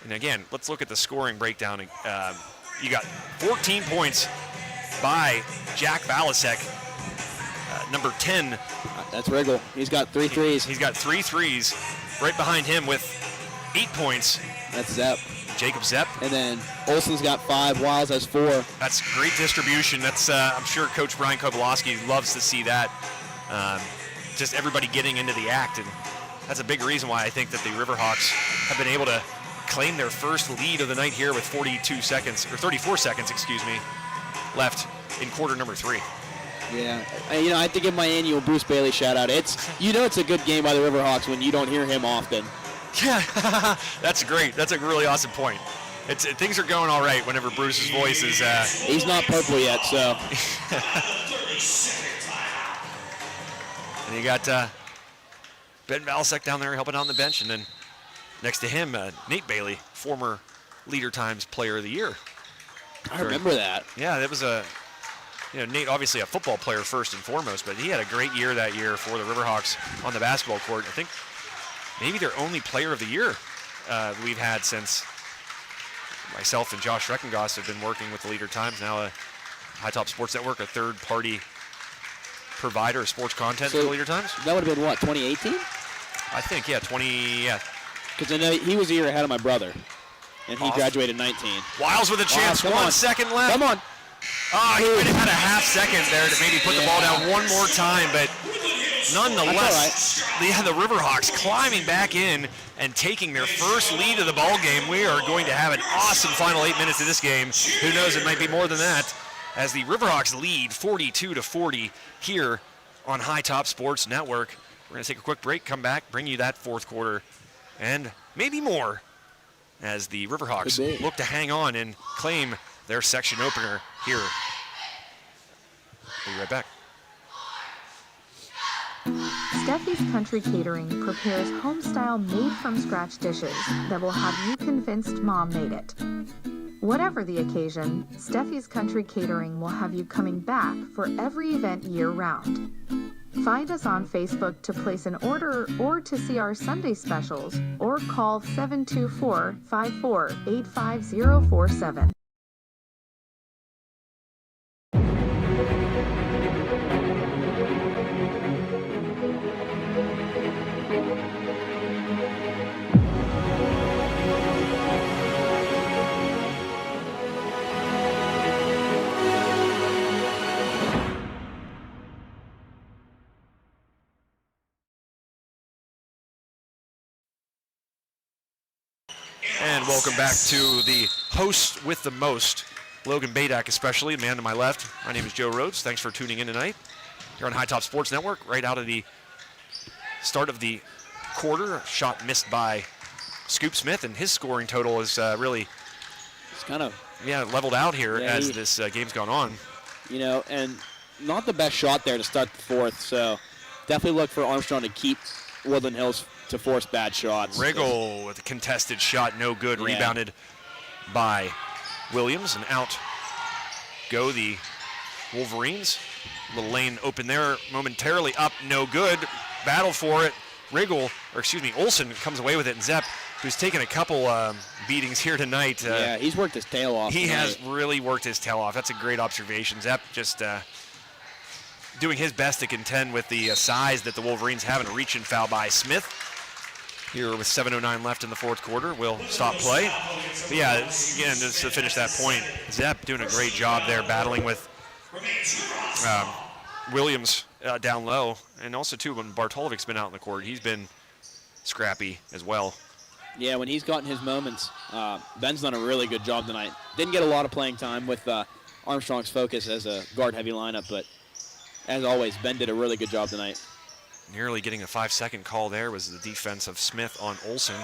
And again, let's look at the scoring breakdown. You got 14 points by Jack Valasek, number 10. That's Riggle. He's got 3 threes. He's got 3 threes. Right behind him with 8 points. That's Zepp. Jacob Zepp. And then Olsen's got 5. Wiles has 4. That's great distribution. That's I'm sure Coach Brian Kovalowski loves to see that. Just everybody getting into the act, and that's a big reason why I think that the Riverhawks have been able to claim their first lead of the night here with 34 seconds, left in quarter number 3. Yeah, I have to give my annual Bruce Bailey shout out. It's a good game by the Riverhawks when you don't hear him often. Yeah, that's great. That's a really awesome point. Things are going all right whenever Bruce's voice is. He's not purple yet, so. And you got Ben Valasek down there helping on the bench, and then next to him, Nate Bailey, former Leader Times Player of the Year. I remember that. Yeah, that was Nate obviously a football player first and foremost, but he had a great year that year for the Riverhawks on the basketball court. I think maybe their only Player of the Year we've had since myself and Josh Reckengoss have been working with the Leader Times, now High Top Sports Network, a third-party provider of sports content for the Leader Times. That would have been what, 2018? I think, yeah, Because I know he was a year ahead of my brother, and he graduated 19. Wiles with a chance, 1 second left. Come on. Oh, he would have had a half second there to maybe put the ball down one more time, but nonetheless, the Riverhawks climbing back in and taking their first lead of the ball game. We are going to have an awesome final 8 minutes of this game. Who knows, it might be more than that, as the Riverhawks lead 42-40 here on High Top Sports Network. We're going to take a quick break, come back, bring you that fourth quarter, and maybe more, as the Riverhawks look to hang on and claim their section opener here. We'll be right back. Steffi's Country Catering prepares home-style made-from-scratch dishes that will have you convinced Mom made it. Whatever the occasion, Steffi's Country Catering will have you coming back for every event year-round. Find us on Facebook to place an order or to see our Sunday specials, or call 724-54-85047. And welcome back to the host with the most, Logan Badak especially, the man to my left. My name is Joe Rhodes. Thanks for tuning in tonight here on High Top Sports Network. Right out of the start of the quarter, a shot missed by Scoop Smith, and his scoring total is really It's kind of, leveled out here Yeah, as this game's gone on. you know, and not the best shot there to start the fourth, so definitely look for Armstrong to keep Woodland Hills to force bad shots. Riggle with a contested shot, no good. Yeah. Rebounded by Williams, and out go the Wolverines. Little lane open there momentarily, up, no good. Battle for it. Olsen comes away with it, and Zepp, who's taken a couple beatings here tonight. Yeah, he's worked his tail off He tonight. has really worked his tail off. That's a great observation. Zepp just doing his best to contend with the size that the Wolverines have, and a reach-in foul by Smith. Here with 7:09 left in the fourth quarter, we'll stop play. But yeah, again, just to finish that point, Zepp doing a great job there, battling with Williams down low, and also too when Bartolovic's been out in the court, he's been scrappy as well. Yeah, when he's gotten his moments, Ben's done a really good job tonight. Didn't get a lot of playing time with Armstrong's focus as a guard-heavy lineup, but as always, Ben did a really good job tonight. Nearly getting a 5-second call there was the defense of Smith on Olsen.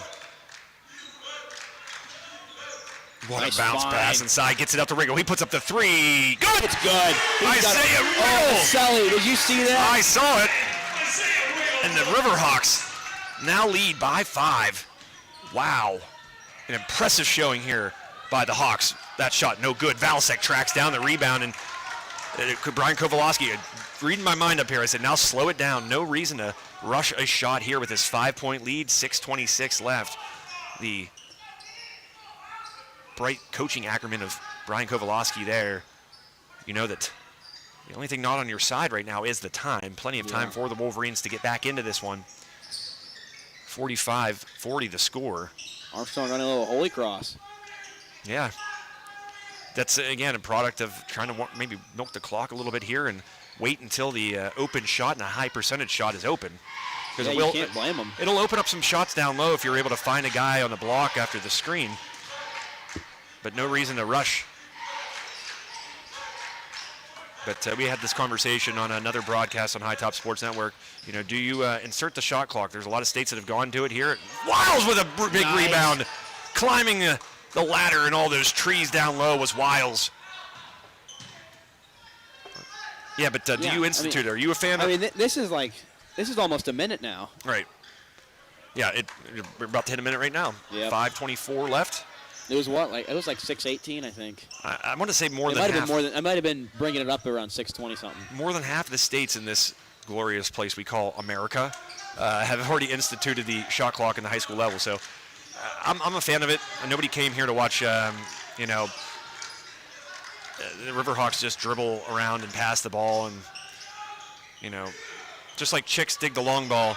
What Nice a bounce find. pass inside, gets it up to Riggle. He puts up the three. Good! It's good. Isaiah Oh, Riggle! Sully, did you see that? I saw it. And the Riverhawks now lead by 5. Wow. An impressive showing here by the Hawks. That shot no good. Valasek tracks down the rebound, and Brian Kowalski, reading my mind up here, I said, now slow it down. No reason to rush a shot here with his 5-point lead, 6:26 left. The bright coaching acumen of Brian Kowalski there. You know that the only thing not on your side right now is the time. Plenty of time for the Wolverines to get back into this one. 45-40 the score. Armstrong running a little holy cross. Yeah. That's, again, a product of trying to maybe milk the clock a little bit here and wait until the open shot and a high percentage shot is open. Yeah, Because you can't blame him. It'll open up some shots down low if you're able to find a guy on the block after the screen. But no reason to rush. But we had this conversation on another broadcast on High Top Sports Network. You know, do you insert the shot clock? There's a lot of states that have gone to it here. Wiles with a big Nice. rebound. Climbing the ladder and all those trees down low was Wiles. Yeah, but do Yeah, you institute it? Are you a fan I of mean, this is almost a minute now. Right. Yeah, we're about to hit a minute right now. Yep. 5:24 left. It was what? It was like 6:18, I think. I want to say more It than might have half. been more than. I might have been bringing it up around 6:20 something. More than half of the states in this glorious place we call America have already instituted the shot clock in the high school level. So I'm a fan of it. Nobody came here to watch, the Riverhawks just dribble around and pass the ball, and just like chicks dig the long ball.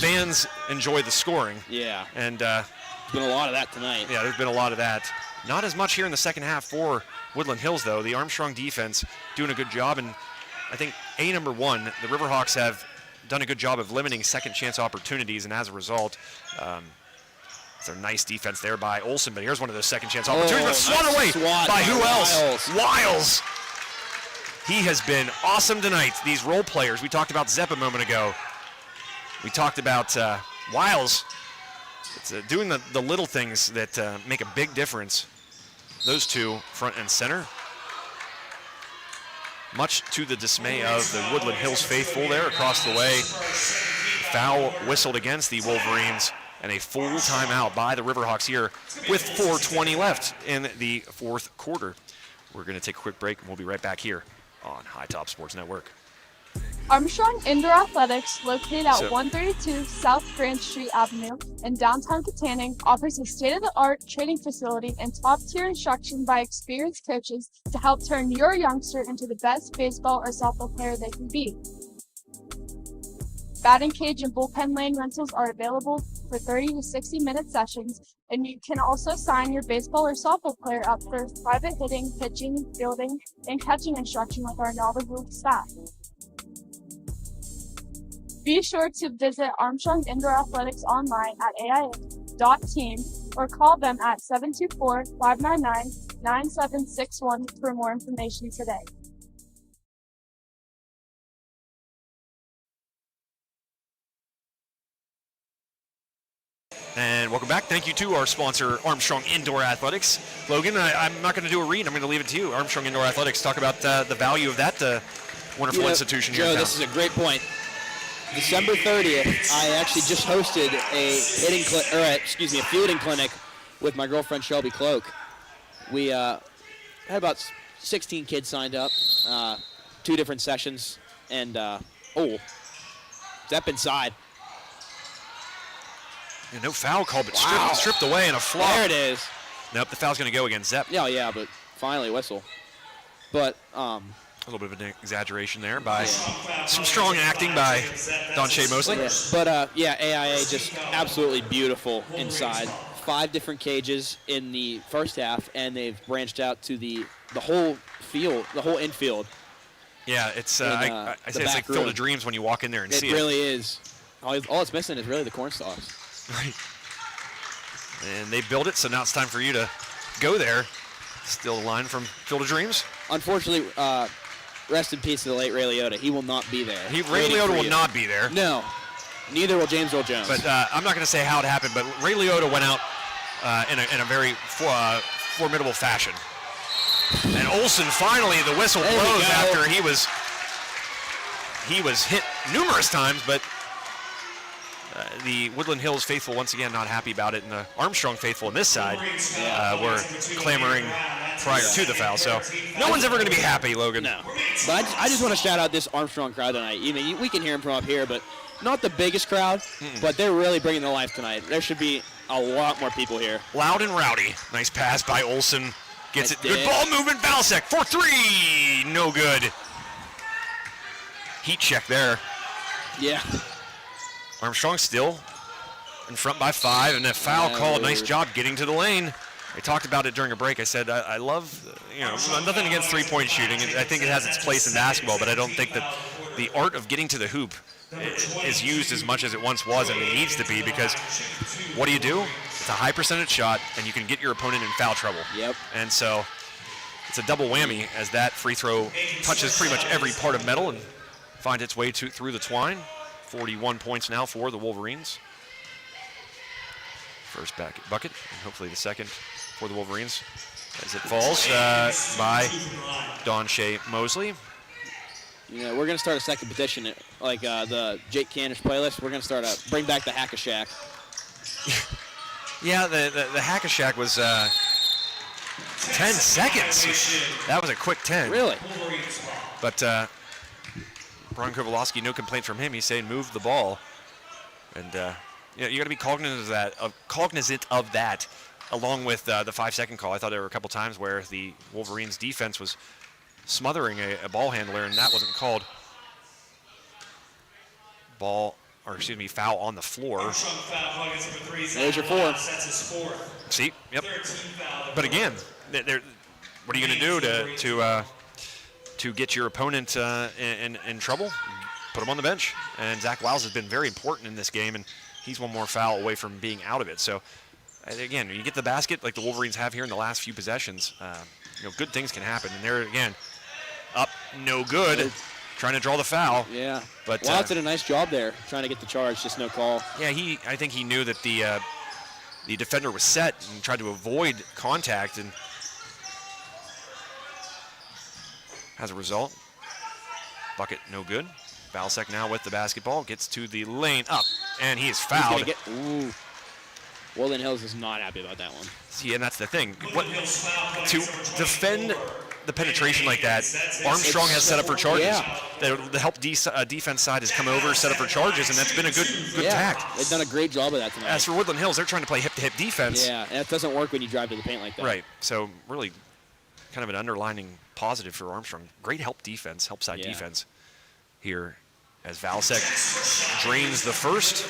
Fans enjoy the scoring. Yeah. And There's been a lot of that tonight. yeah, there's been a lot of that. Not as much here in the second half for Woodland Hills, though. The Armstrong defense doing a good job, and I think number one, the Riverhawks have done a good job of limiting second chance opportunities, and as a result, it's a nice defense there by Olsen. But here's one of those second chance opportunities, but swat nice away swat by who else? Wiles. Wiles. He has been awesome tonight. These role players. We talked about Zepp a moment ago. We talked about Wiles. It's doing the little things that make a big difference. Those two, front and center. much to the dismay of the Woodland Hills faithful there across the way. Foul whistled against the Wolverines, and a full timeout by the Riverhawks here with 4:20 left in the fourth quarter. We're going to take a quick break, and we'll be right back here on High Top Sports Network. Armstrong Indoor Athletics, located at 132 South Grand Street Avenue in downtown Katanning, offers a state-of-the-art training facility and top-tier instruction by experienced coaches to help turn your youngster into the best baseball or softball player they can be. Batting cage and bullpen lane rentals are available for 30 to 60-minute sessions, and you can also sign your baseball or softball player up for private hitting, pitching, fielding, and catching instruction with our knowledgeable staff. Be sure to visit Armstrong Indoor Athletics online at aia.team or call them at 724-599-9761 for more information today. And welcome back. Thank you to our sponsor, Armstrong Indoor Athletics. Logan, I'm not going to do a read. I'm going to leave it to you. Armstrong Indoor Athletics. Talk about the value of that wonderful institution here in Joe, town. this is a great point. December 30th, I actually just hosted a fielding clinic with my girlfriend Shelby Cloak. We had about 16 kids signed up, 2 different sessions, and step inside. Yeah, no foul call, but stripped away in a flop. There it is. Nope, the foul's going to go against Zepp. Yeah, but finally whistle. But a little bit of an exaggeration there by some strong acting by Don Shea Mosley. Yeah. But AIA just absolutely beautiful inside. 5 different cages in the first half, and they've branched out to the whole field, the whole infield. Yeah, it's I say it's like Field of Dreams when you walk in there and see it. It really is. All it's missing is really the corn stalks. Right. And they built it, so now it's time for you to go there. Still a line from Field of Dreams. Unfortunately, rest in peace to the late Ray Liotta. He will not be there. Ray Liotta will not be there. No. Neither will James Earl Jones. But I'm not going to say how it happened, but Ray Liotta went out in a very formidable fashion. And Olsen finally, the whistle blows after he was hit numerous times, but the Woodland Hills faithful once again not happy about it, and the Armstrong faithful on this side were clamoring prior to the foul. So no one's ever going to be happy, Logan. No. But I just want to shout out this Armstrong crowd tonight. I mean, we can hear them from up here, but not the biggest crowd, but they're really bringing the life tonight. There should be a lot more people here. Loud and rowdy. Nice pass by Olsen. Gets it. Good dig. ball movement. Valsek for 3. No good. Heat check there. Yeah. Armstrong still in front by 5, and that foul call. Nice job getting to the lane. I talked about it during a break. I said I love, nothing against three-point shooting. I think it has its place in basketball, but I don't think that the art of getting to the hoop is used as much as it once was, and it needs to be, because what do? It's a high percentage shot, and you can get your opponent in foul trouble. Yep. And so it's a double whammy as that free throw touches pretty much every part of metal and finds its way through the twine. 41 points now for the Wolverines. First bucket, and hopefully the second for the Wolverines as it falls by Don Shea Mosley. We're going to start a second petition, like the Jake Candish playlist. We're going to start bring back the Hack-a-Shack. Yeah, the Hack-a-Shack was 10 seconds. That was a quick 10. Really? But Brian Kovalowski, no complaint from him. He's saying move the ball. And you got to be cognizant of that, along with the 5-second call. I thought there were a couple times where the Wolverines defense was smothering a ball handler, and that wasn't called. Foul on the floor. There's your 4. See, yep. But again, what are you going to do to get your opponent in trouble? Put him on the bench. And Zach Wiles has been very important in this game, and he's one more foul away from being out of it. So, again, when you get the basket like the Wolverines have here in the last few possessions, good things can happen. And there again, up, no good. Trying to draw the foul. Yeah. But Wiles did a nice job there, trying to get the charge, just no call. Yeah, I think he knew that the defender was set and tried to avoid contact, and as a result, Bucket no good. Valsek now with the basketball, gets to the lane, up, and he is fouled. Woodland Hills is not happy about that one. See, and that's the thing. To defend the penetration like that, Armstrong has set up for charges. Yeah. The help defense side has come over, set up for charges, and that's been a good tact. They've done a great job of that tonight. As for Woodland Hills, they're trying to play hip-to-hip defense. Yeah, and that doesn't work when you drive to the paint like that. Right, so really kind of an underlining positive for Armstrong. Great help defense, help side defense here as Valsek drains the first.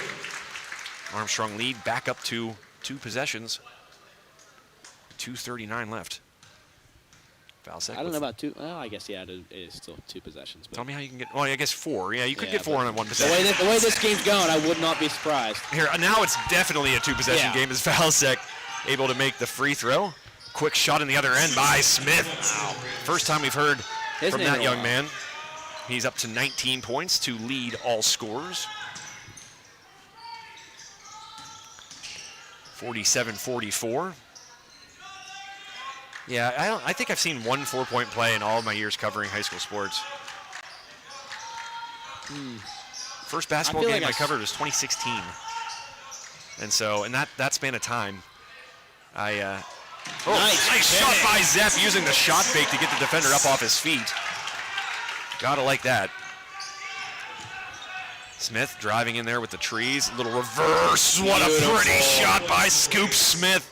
Armstrong lead back up to 2 possessions. 2:39 left. Valsek. I don't know about 2. Well, I guess, it is still 2 possessions. But tell me how you can get, well, I guess 4. Yeah, you could get 4 on one the possession. way this game's going, I would not be surprised. Here, now it's definitely a 2-possession game as Valsek able to make the free throw. Quick shot in the other end by Smith. Wow. First time we've heard from that young man. He's up to 19 points to lead all scorers. 47-44. Yeah, I think I've seen 1 4-point play in all of my years covering high school sports. First basketball game I covered was 2016. And so, in that span of time, nice shot by Zepp, using the shot fake to get the defender up off his feet. Gotta like that. Smith driving in there with the trees. Little reverse. What a pretty shot by Scoop Smith.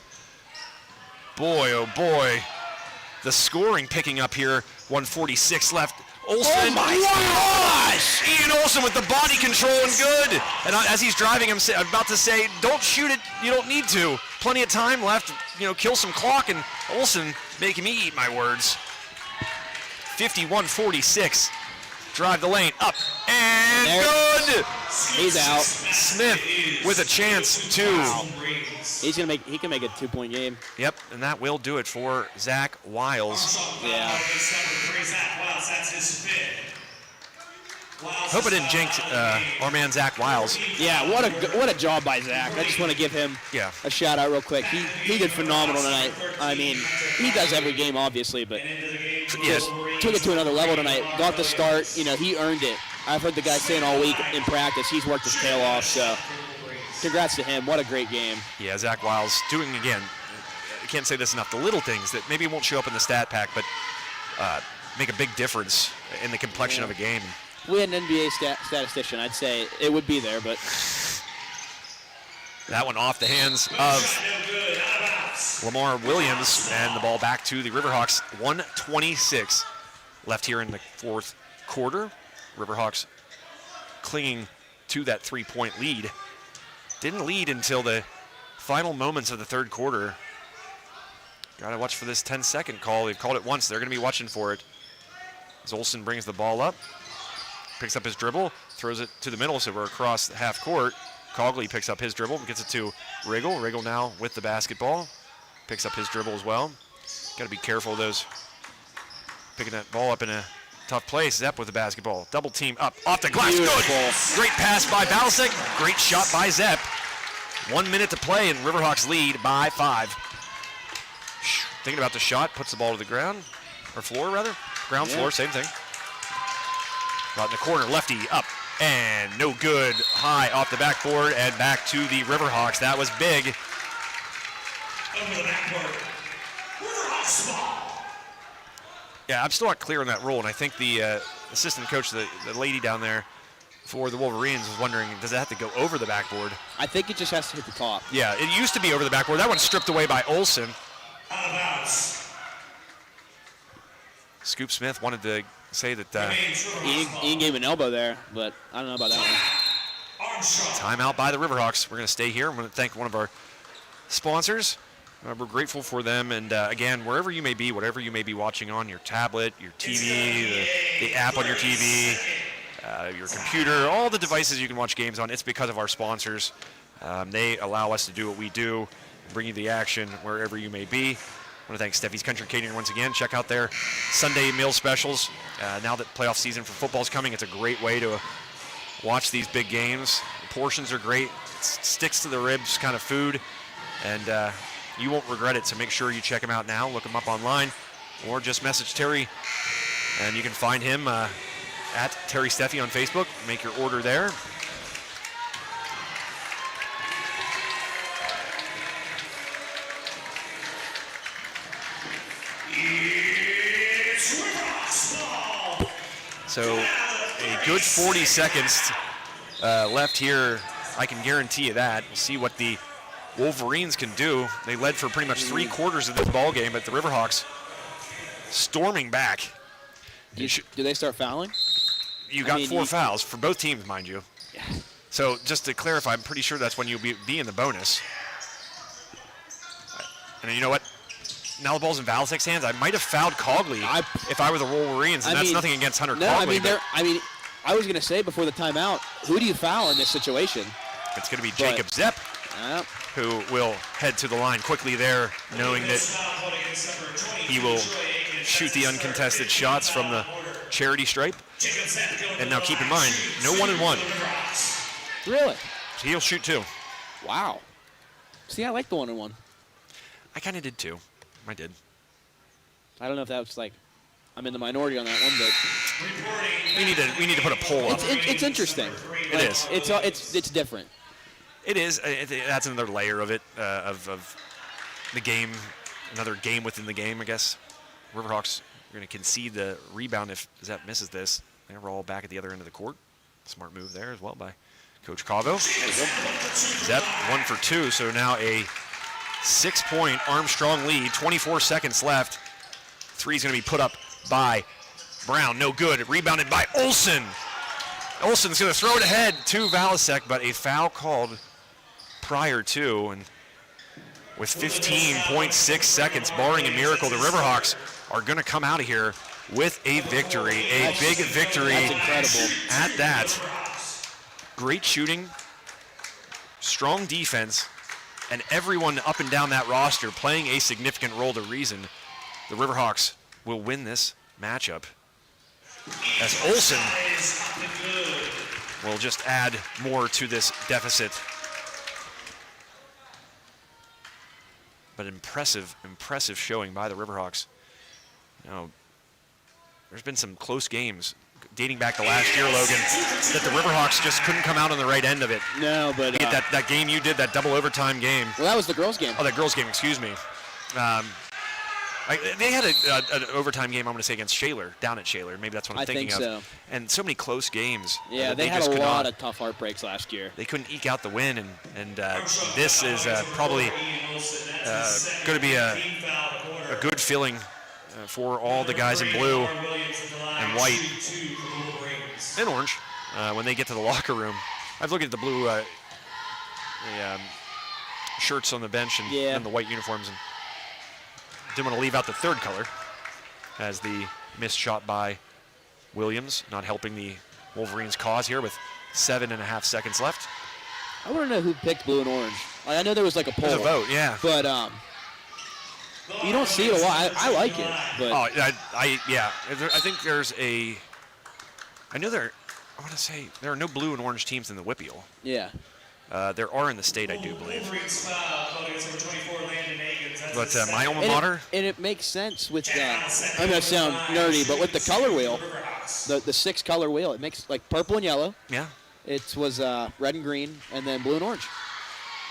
Boy, oh boy. The scoring picking up here. 1:46 left. Olsen. Oh my gosh! Ian Olsen with the body control and good. And as he's driving, I'm about to say, don't shoot it. You don't need to. Plenty of time left. Kill some clock. And Olsen making me eat my words. 51-46. Drive the lane, up, and good! He's out. Smith with a chance to. Wow. He can make a 2-point game. Yep, and that will do it for Zach Wiles. Yeah. Hope I didn't jinx our man Zach Wiles. Yeah, what a job by Zach. I just want to give him a shout out real quick. He did phenomenal tonight. I mean, he does every game obviously, but just took it to another level tonight. Got the start. He earned it. I've heard the guy saying all week in practice he's worked his tail off. So, congrats to him. What a great game. Yeah, Zach Wiles doing again. I can't say this enough. The little things that maybe won't show up in the stat pack, but make a big difference in the complexion of a game. If we had an NBA statistician, I'd say it would be there, but that one off the hands of Lamar Williams, and the ball back to the Riverhawks. 1:26 left here in the 4th quarter. Riverhawks clinging to that 3-point lead. Didn't lead until the final moments of the 3rd quarter. Gotta watch for this 10-second call. They've called it once. They're gonna be watching for it. As Olsen brings the ball up. Picks up his dribble, throws it to the middle, so we're across the half court. Cogley picks up his dribble, gets it to Riggle. Riggle now with the basketball. Picks up his dribble as well. Got to be careful of those. Picking that ball up in a tough place. Zepp with the basketball. Double team up, off the glass. Beautiful. Good. Great pass by Balsic. Great shot by Zepp. 1 minute to play, and Riverhawks lead by 5. Thinking about the shot, puts the ball to the ground, or floor rather. Ground floor, same thing. Out in the corner, lefty up, and no good. High off the backboard and back to the Riverhawks. That was big. Over the backboard. Riverhawks ball. Yeah, I'm still not clear on that rule, and I think the assistant coach, the lady down there for the Wolverines, was wondering, does it have to go over the backboard? I think it just has to hit the top. Yeah, it used to be over the backboard. That one's stripped away by Olsen. Out of bounds. Scoop Smith wanted to say that Ian gave an elbow there, but I don't know about that one. Armstrong. timeout by the Riverhawks. We're going to stay here. I'm going to thank one of our sponsors. We're grateful for them. And again, wherever you may be, whatever you may be watching on your tablet, your TV, the app on your TV, your computer, all the devices you can watch games on, it's because of our sponsors. They allow us to do what we do, bring you the action wherever you may be. I want to thank Steffi's Country Catering once again. Check out their Sunday meal specials. Now that playoff season for football is coming, it's a great way to watch these big games. The portions are great. It sticks to the ribs kind of food, and you won't regret it. So make sure you check them out now. Look them up online, or just message Terry, and you can find him at Terry Steffi on Facebook. Make your order there. So a good 40 seconds left here. I can guarantee you that. We'll see what the Wolverines can do. They led for pretty much 3/4 of this ball game, but the Riverhawks storming back. Do they start fouling? You got 4 fouls for both teams, mind you. Yeah. So just to clarify, I'm pretty sure that's when you'll be in the bonus. And you know what? Now the ball's in Valasek's hands. I might have fouled Cogley if I were the Wolverines, and that's nothing against Hunter Cogley. I was going to say before the timeout, who do you foul in this situation? It's going to be Jacob Zepp, who will head to the line quickly there, knowing that he will shoot the uncontested shots from the charity stripe. And now keep in mind, no 1-and-1. Really? He'll shoot 2. Wow. See, I like the 1-and-1. I kind of did too. I did. I don't know if that was like, I'm in the minority on that one, but we need to put a poll up. It's interesting. It is. It's different. It is. That's another layer of it, of the game, another game within the game, I guess. Riverhawks are going to concede the rebound if Zepp misses this. They're all back at the other end of the court. Smart move there as well by Coach Cavo. Zepp 1 for 2, so now a 6-point Armstrong lead, 24 seconds left. 3's going to be put up by Brown, no good. Rebounded by Olsen. Olsen's going to throw it ahead to Valasek, but a foul called prior to, and with 15.6 seconds, barring a miracle, the Riverhawks are going to come out of here with a victory, a big victory. That's incredible. At that. Great shooting, strong defense, and everyone up and down that roster playing a significant role. The reason the Riverhawks will win this matchup, as Olsen will just add more to this deficit. But impressive showing by the Riverhawks. Now, there's been some close games dating back to last year, Logan, that the Riverhawks just couldn't come out on the right end of it. No, but that game you did, that double overtime game. Well, that was the girls' game. Oh, that girls' game, excuse me. They had an overtime game, I'm going to say, against Shaler, down at Shaler. Maybe that's what I'm thinking of. I think so. And so many close games. Yeah, they had a lot of tough heartbreaks last year. They couldn't eke out the win, and this is probably going to be a good feeling for all the guys in blue and white and orange when they get to the locker room. I've looked at the blue shirts on the bench and the white uniforms, and didn't want to leave out the third color, as the missed shot by Williams not helping the Wolverines' cause here with 7.5 seconds left. I want to know who picked blue and orange. I know there was like a poll. There's a vote, yeah. But you don't see it a lot. I like it. But I think there's a. I know there. I want to say there are no blue and orange teams in the WPIAL. Yeah. There are in the state, I do believe. But my alma mater. And it makes sense with. I'm gonna sound nerdy, but with the color wheel, the 6 color wheel, it makes like purple and yellow. Yeah. It was red and green, and then blue and orange.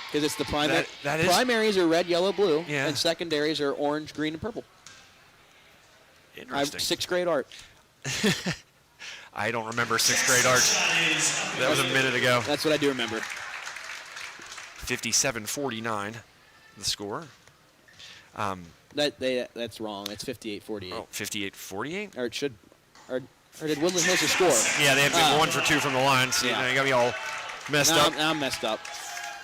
Because it's the primary. That is, primaries are red, yellow, blue, yeah. And secondaries are orange, green, and purple. Interesting. I have 6th grade art. I don't remember 6th grade art. That was a minute ago. That's what I do remember. 57-49, the score. That's wrong. It's 58-48. Oh, 58-48? Or it should. Or did Woodland Hills score? Yeah, they have been 1 for 2 from the line, so you got me all messed up. I'm messed up.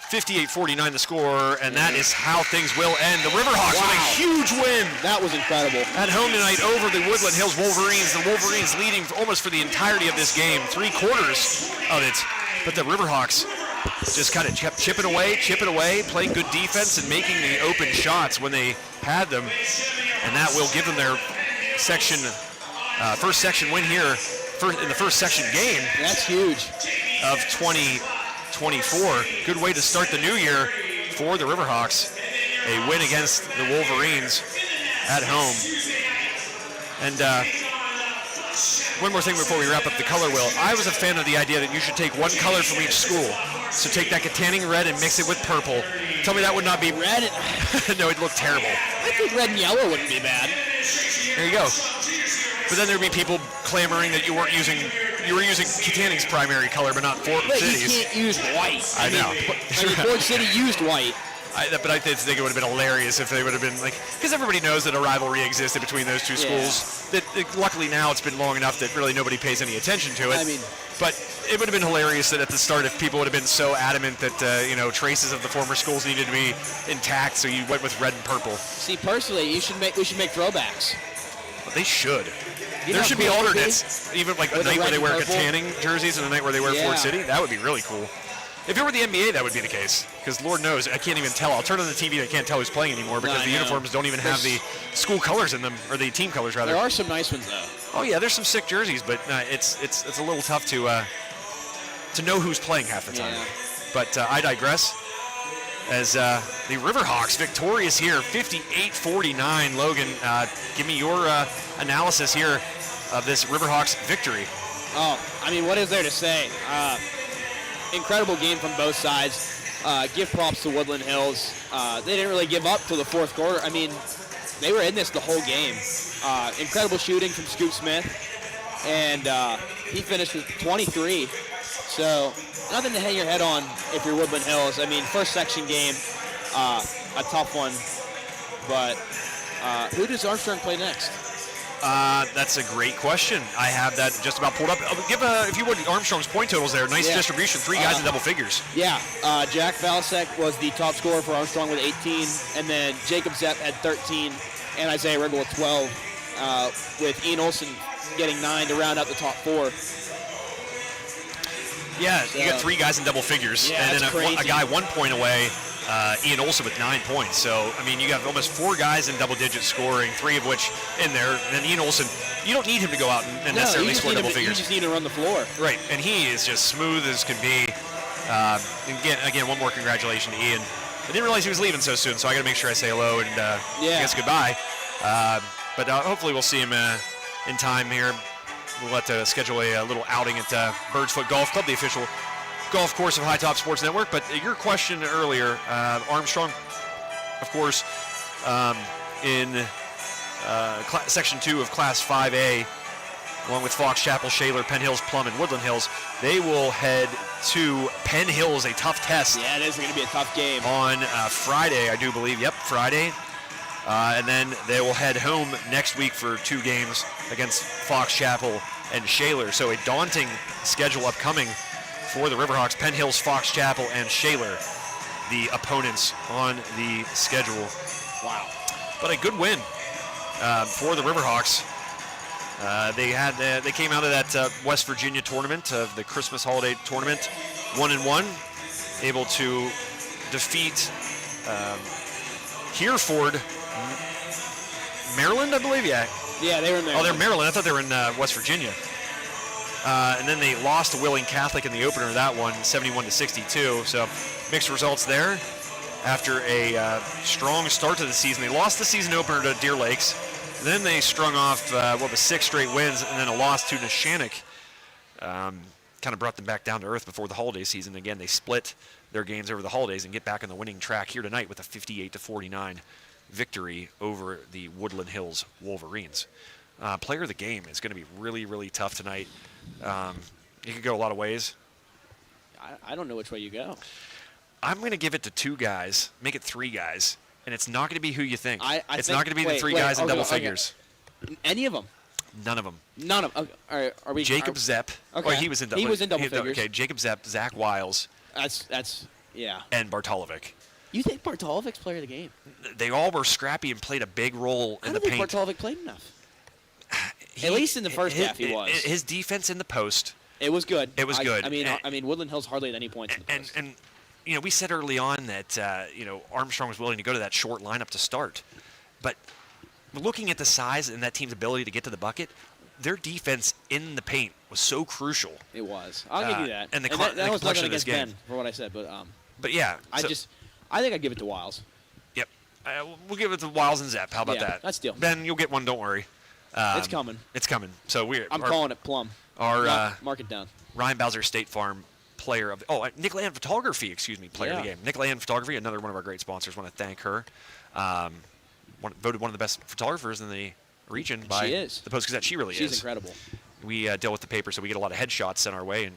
58-49 the score, and that is how things will end. The Riverhawks with a huge win. That was incredible. At home tonight over the Woodland Hills Wolverines. The Wolverines leading almost for the entirety of this game, 3/4 of it. But the Riverhawks just kind of kept chipping away, playing good defense and making the open shots when they had them. And that will give them their first section win here in the first section game. That's huge. Of 2024. Good way to start the new year for the Riverhawks. A win against the Wolverines at home. And one more thing before we wrap up the color wheel. I was a fan of the idea that you should take one color from each school. So take that Katanning red and mix it with purple. Tell me that would not be red. No, it'd look terrible. I think red and yellow wouldn't be bad. There you go. But then there'd be people clamoring that you were using Katanning's primary color, but not Fort City's. You can't use white. I know. Fort City used white. But I think it would have been hilarious if they would have been like, because everybody knows that a rivalry existed between those two schools. That luckily now it's been long enough that really nobody pays any attention to it. I mean, but it would have been hilarious that at the start, if people would have been so adamant that traces of the former schools needed to be intact, so you went with red and purple. See, personally, we should make throwbacks. But they should. You There know should be how cool it would alternates. Even like a With the night where red they wear and purple? Katanning jerseys and a night where they wear Fort City. That would be really cool. If it were the NBA, that would be the case. Because Lord knows, I can't even tell. I'll turn on the TV and I can't tell who's playing anymore because the uniforms don't even have the school colors in them, or the team colors rather. There are some nice ones though. Oh yeah, there's some sick jerseys, but it's a little tough to know who's playing half the time. Yeah. But I digress. As the Riverhawks victorious here, 58-49. Logan, give me your analysis here of this Riverhawks victory. Oh, I mean, what is there to say? Incredible game from both sides. Give props to Woodland Hills. They didn't really give up till the fourth quarter. I mean, they were in this the whole game. Incredible shooting from Scoop Smith, and he finished with 23. So nothing to hang your head on if you're Woodland Hills. I mean, first section game, a tough one. But who does Armstrong play next? That's a great question. I have that just about pulled up. Give if you would, Armstrong's point totals there. Nice distribution. 3 guys in double figures. Yeah, Jack Valasek was the top scorer for Armstrong with 18, and then Jacob Zepp had 13, and Isaiah Riggle with 12, with Ian Olsen getting 9 to round out the top 4. Yeah, you got 3 guys in double figures, Yeah, and then that's a guy 1 point away. Ian Olsen with 9 points. So, I mean, you got almost 4 guys in double-digit scoring, 3 of which in there. And Ian Olsen, you don't need him to go out and necessarily score double figures. You just need to run the floor. Right, and he is just smooth as can be. Again, one more congratulations to Ian. I didn't realize he was leaving so soon, so I got to make sure I say hello and I guess goodbye. But hopefully we'll see him in time here. We'll have to schedule a little outing at Birdsfoot Golf Club, the official golf course of High Top Sports Network. But your question earlier, Armstrong, of course, in Section 2 of Class 5A, along with Fox Chapel, Shaler, Penn Hills, Plum, and Woodland Hills, they will head to Penn Hills, a tough test. Yeah, it is going to be a tough game. On Friday, I do believe. Yep, Friday. And then they will head home next week for 2 games against Fox Chapel and Shaler. So a daunting schedule upcoming for the Riverhawks. Penn Hills, Fox Chapel, and Shaler, the opponents on the schedule. Wow. But a good win for the Riverhawks. They came out of that West Virginia tournament, of the Christmas holiday tournament, 1-1, able to defeat Hereford, Maryland, I believe. Yeah, they were in Maryland. Oh, they're Maryland. I thought they were in West Virginia. And then they lost to Wheeling Catholic in the opener of that one, 71-62. So mixed results there. After a strong start to the season, they lost the season opener to Deer Lakes. Then they strung off 6 straight wins, and then a loss to Neshannock. Kind of brought them back down to earth before the holiday season. Again, they split their games over the holidays and get back on the winning track here tonight with a 58-49 victory over the Woodland Hills Wolverines. Player of the game is going to be really, really tough tonight. It could go a lot of ways. I don't know which way you go. I'm going to give it to 2 guys, make it 3 guys, and it's not going to be who you think. It's not going to be the 3 guys in double figures. Any of them? None of them. None of them. Okay. All right, are we? Jacob Zepp. Okay. He was in double. He was in double figures. Okay, Jacob Zepp, Zach Wiles. That's yeah. And Bartolovic. You think Bartolovic's player of the game? They all were scrappy and played a big role in the paint. I don't think Bartolovic played enough. At least in the first half, he was. His defense in the post. It was good. It was good. I mean, Woodland Hills hardly had any points in the post. And we said early on that Armstrong was willing to go to that short lineup to start, but looking at the size and that team's ability to get to the bucket, their defense in the paint was so crucial. It was. I'll give you that. And that was nothing of this against game. Ben for what I said, but yeah, I think I'd give it to Wiles. Yep, we'll give it to Wiles and Zepp. How about that? That's deal. Ben, you'll get one. Don't worry. It's coming. It's coming. So I'm calling it plum. Mark it down. Ryan Bowser State Farm player of Nick Land Photography, player of the game. Nick Land Photography, another one of our great sponsors. Want to thank her. Voted one of the best photographers in the region by the Post-Gazette. She really is. She's incredible. We deal with the paper, so we get a lot of headshots sent our way, and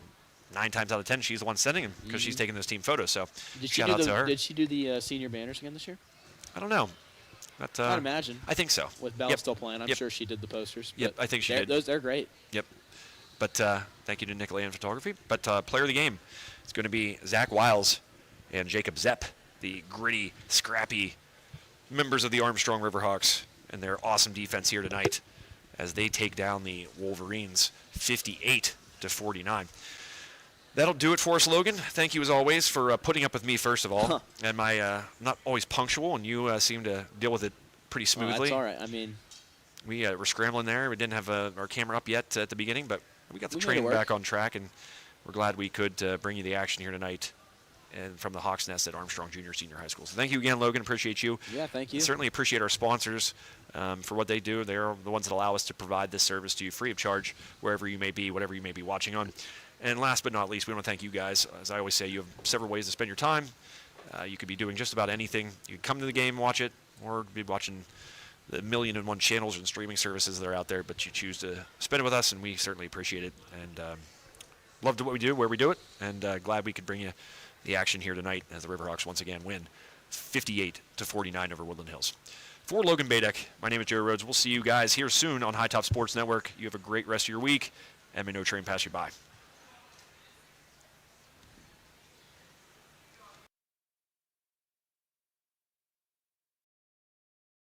9 times out of 10, she's the one sending them because she's taking those team photos. So shout out to her. Did she do the senior banners again this year? I don't know. I'd imagine. I think so. With Bella still playing, I'm sure she did the posters. Yep, I think she did. They're great. Yep. But thank you to Nick Land Photography. But player of the game, it's going to be Zach Wiles and Jacob Zepp, the gritty, scrappy members of the Armstrong Riverhawks, and their awesome defense here tonight as they take down the Wolverines 58-49. That'll do it for us, Logan. Thank you, as always, for putting up with me, first of all. And my not always punctual, and you seem to deal with it pretty smoothly. That's all right. I mean, we were scrambling there. We didn't have our camera up yet at the beginning, but we got the train back on track, and we're glad we could bring you the action here tonight and from the Hawks Nest at Armstrong Junior Senior High School. So thank you again, Logan. Appreciate you. Yeah, thank you. Certainly appreciate our sponsors for what they do. They're the ones that allow us to provide this service to you free of charge, wherever you may be, whatever you may be watching on. And last but not least, we want to thank you guys. As I always say, you have several ways to spend your time. You could be doing just about anything. You could come to the game, watch it, or be watching the 1,000,001 channels and streaming services that are out there, but you choose to spend it with us, and we certainly appreciate it. And love what we do, where we do it, and glad we could bring you the action here tonight as the Riverhawks once again win 58-49 over Woodland Hills. For Logan Badek, my name is Joe Rhodes. We'll see you guys here soon on High Top Sports Network. You have a great rest of your week, and may no train pass you by.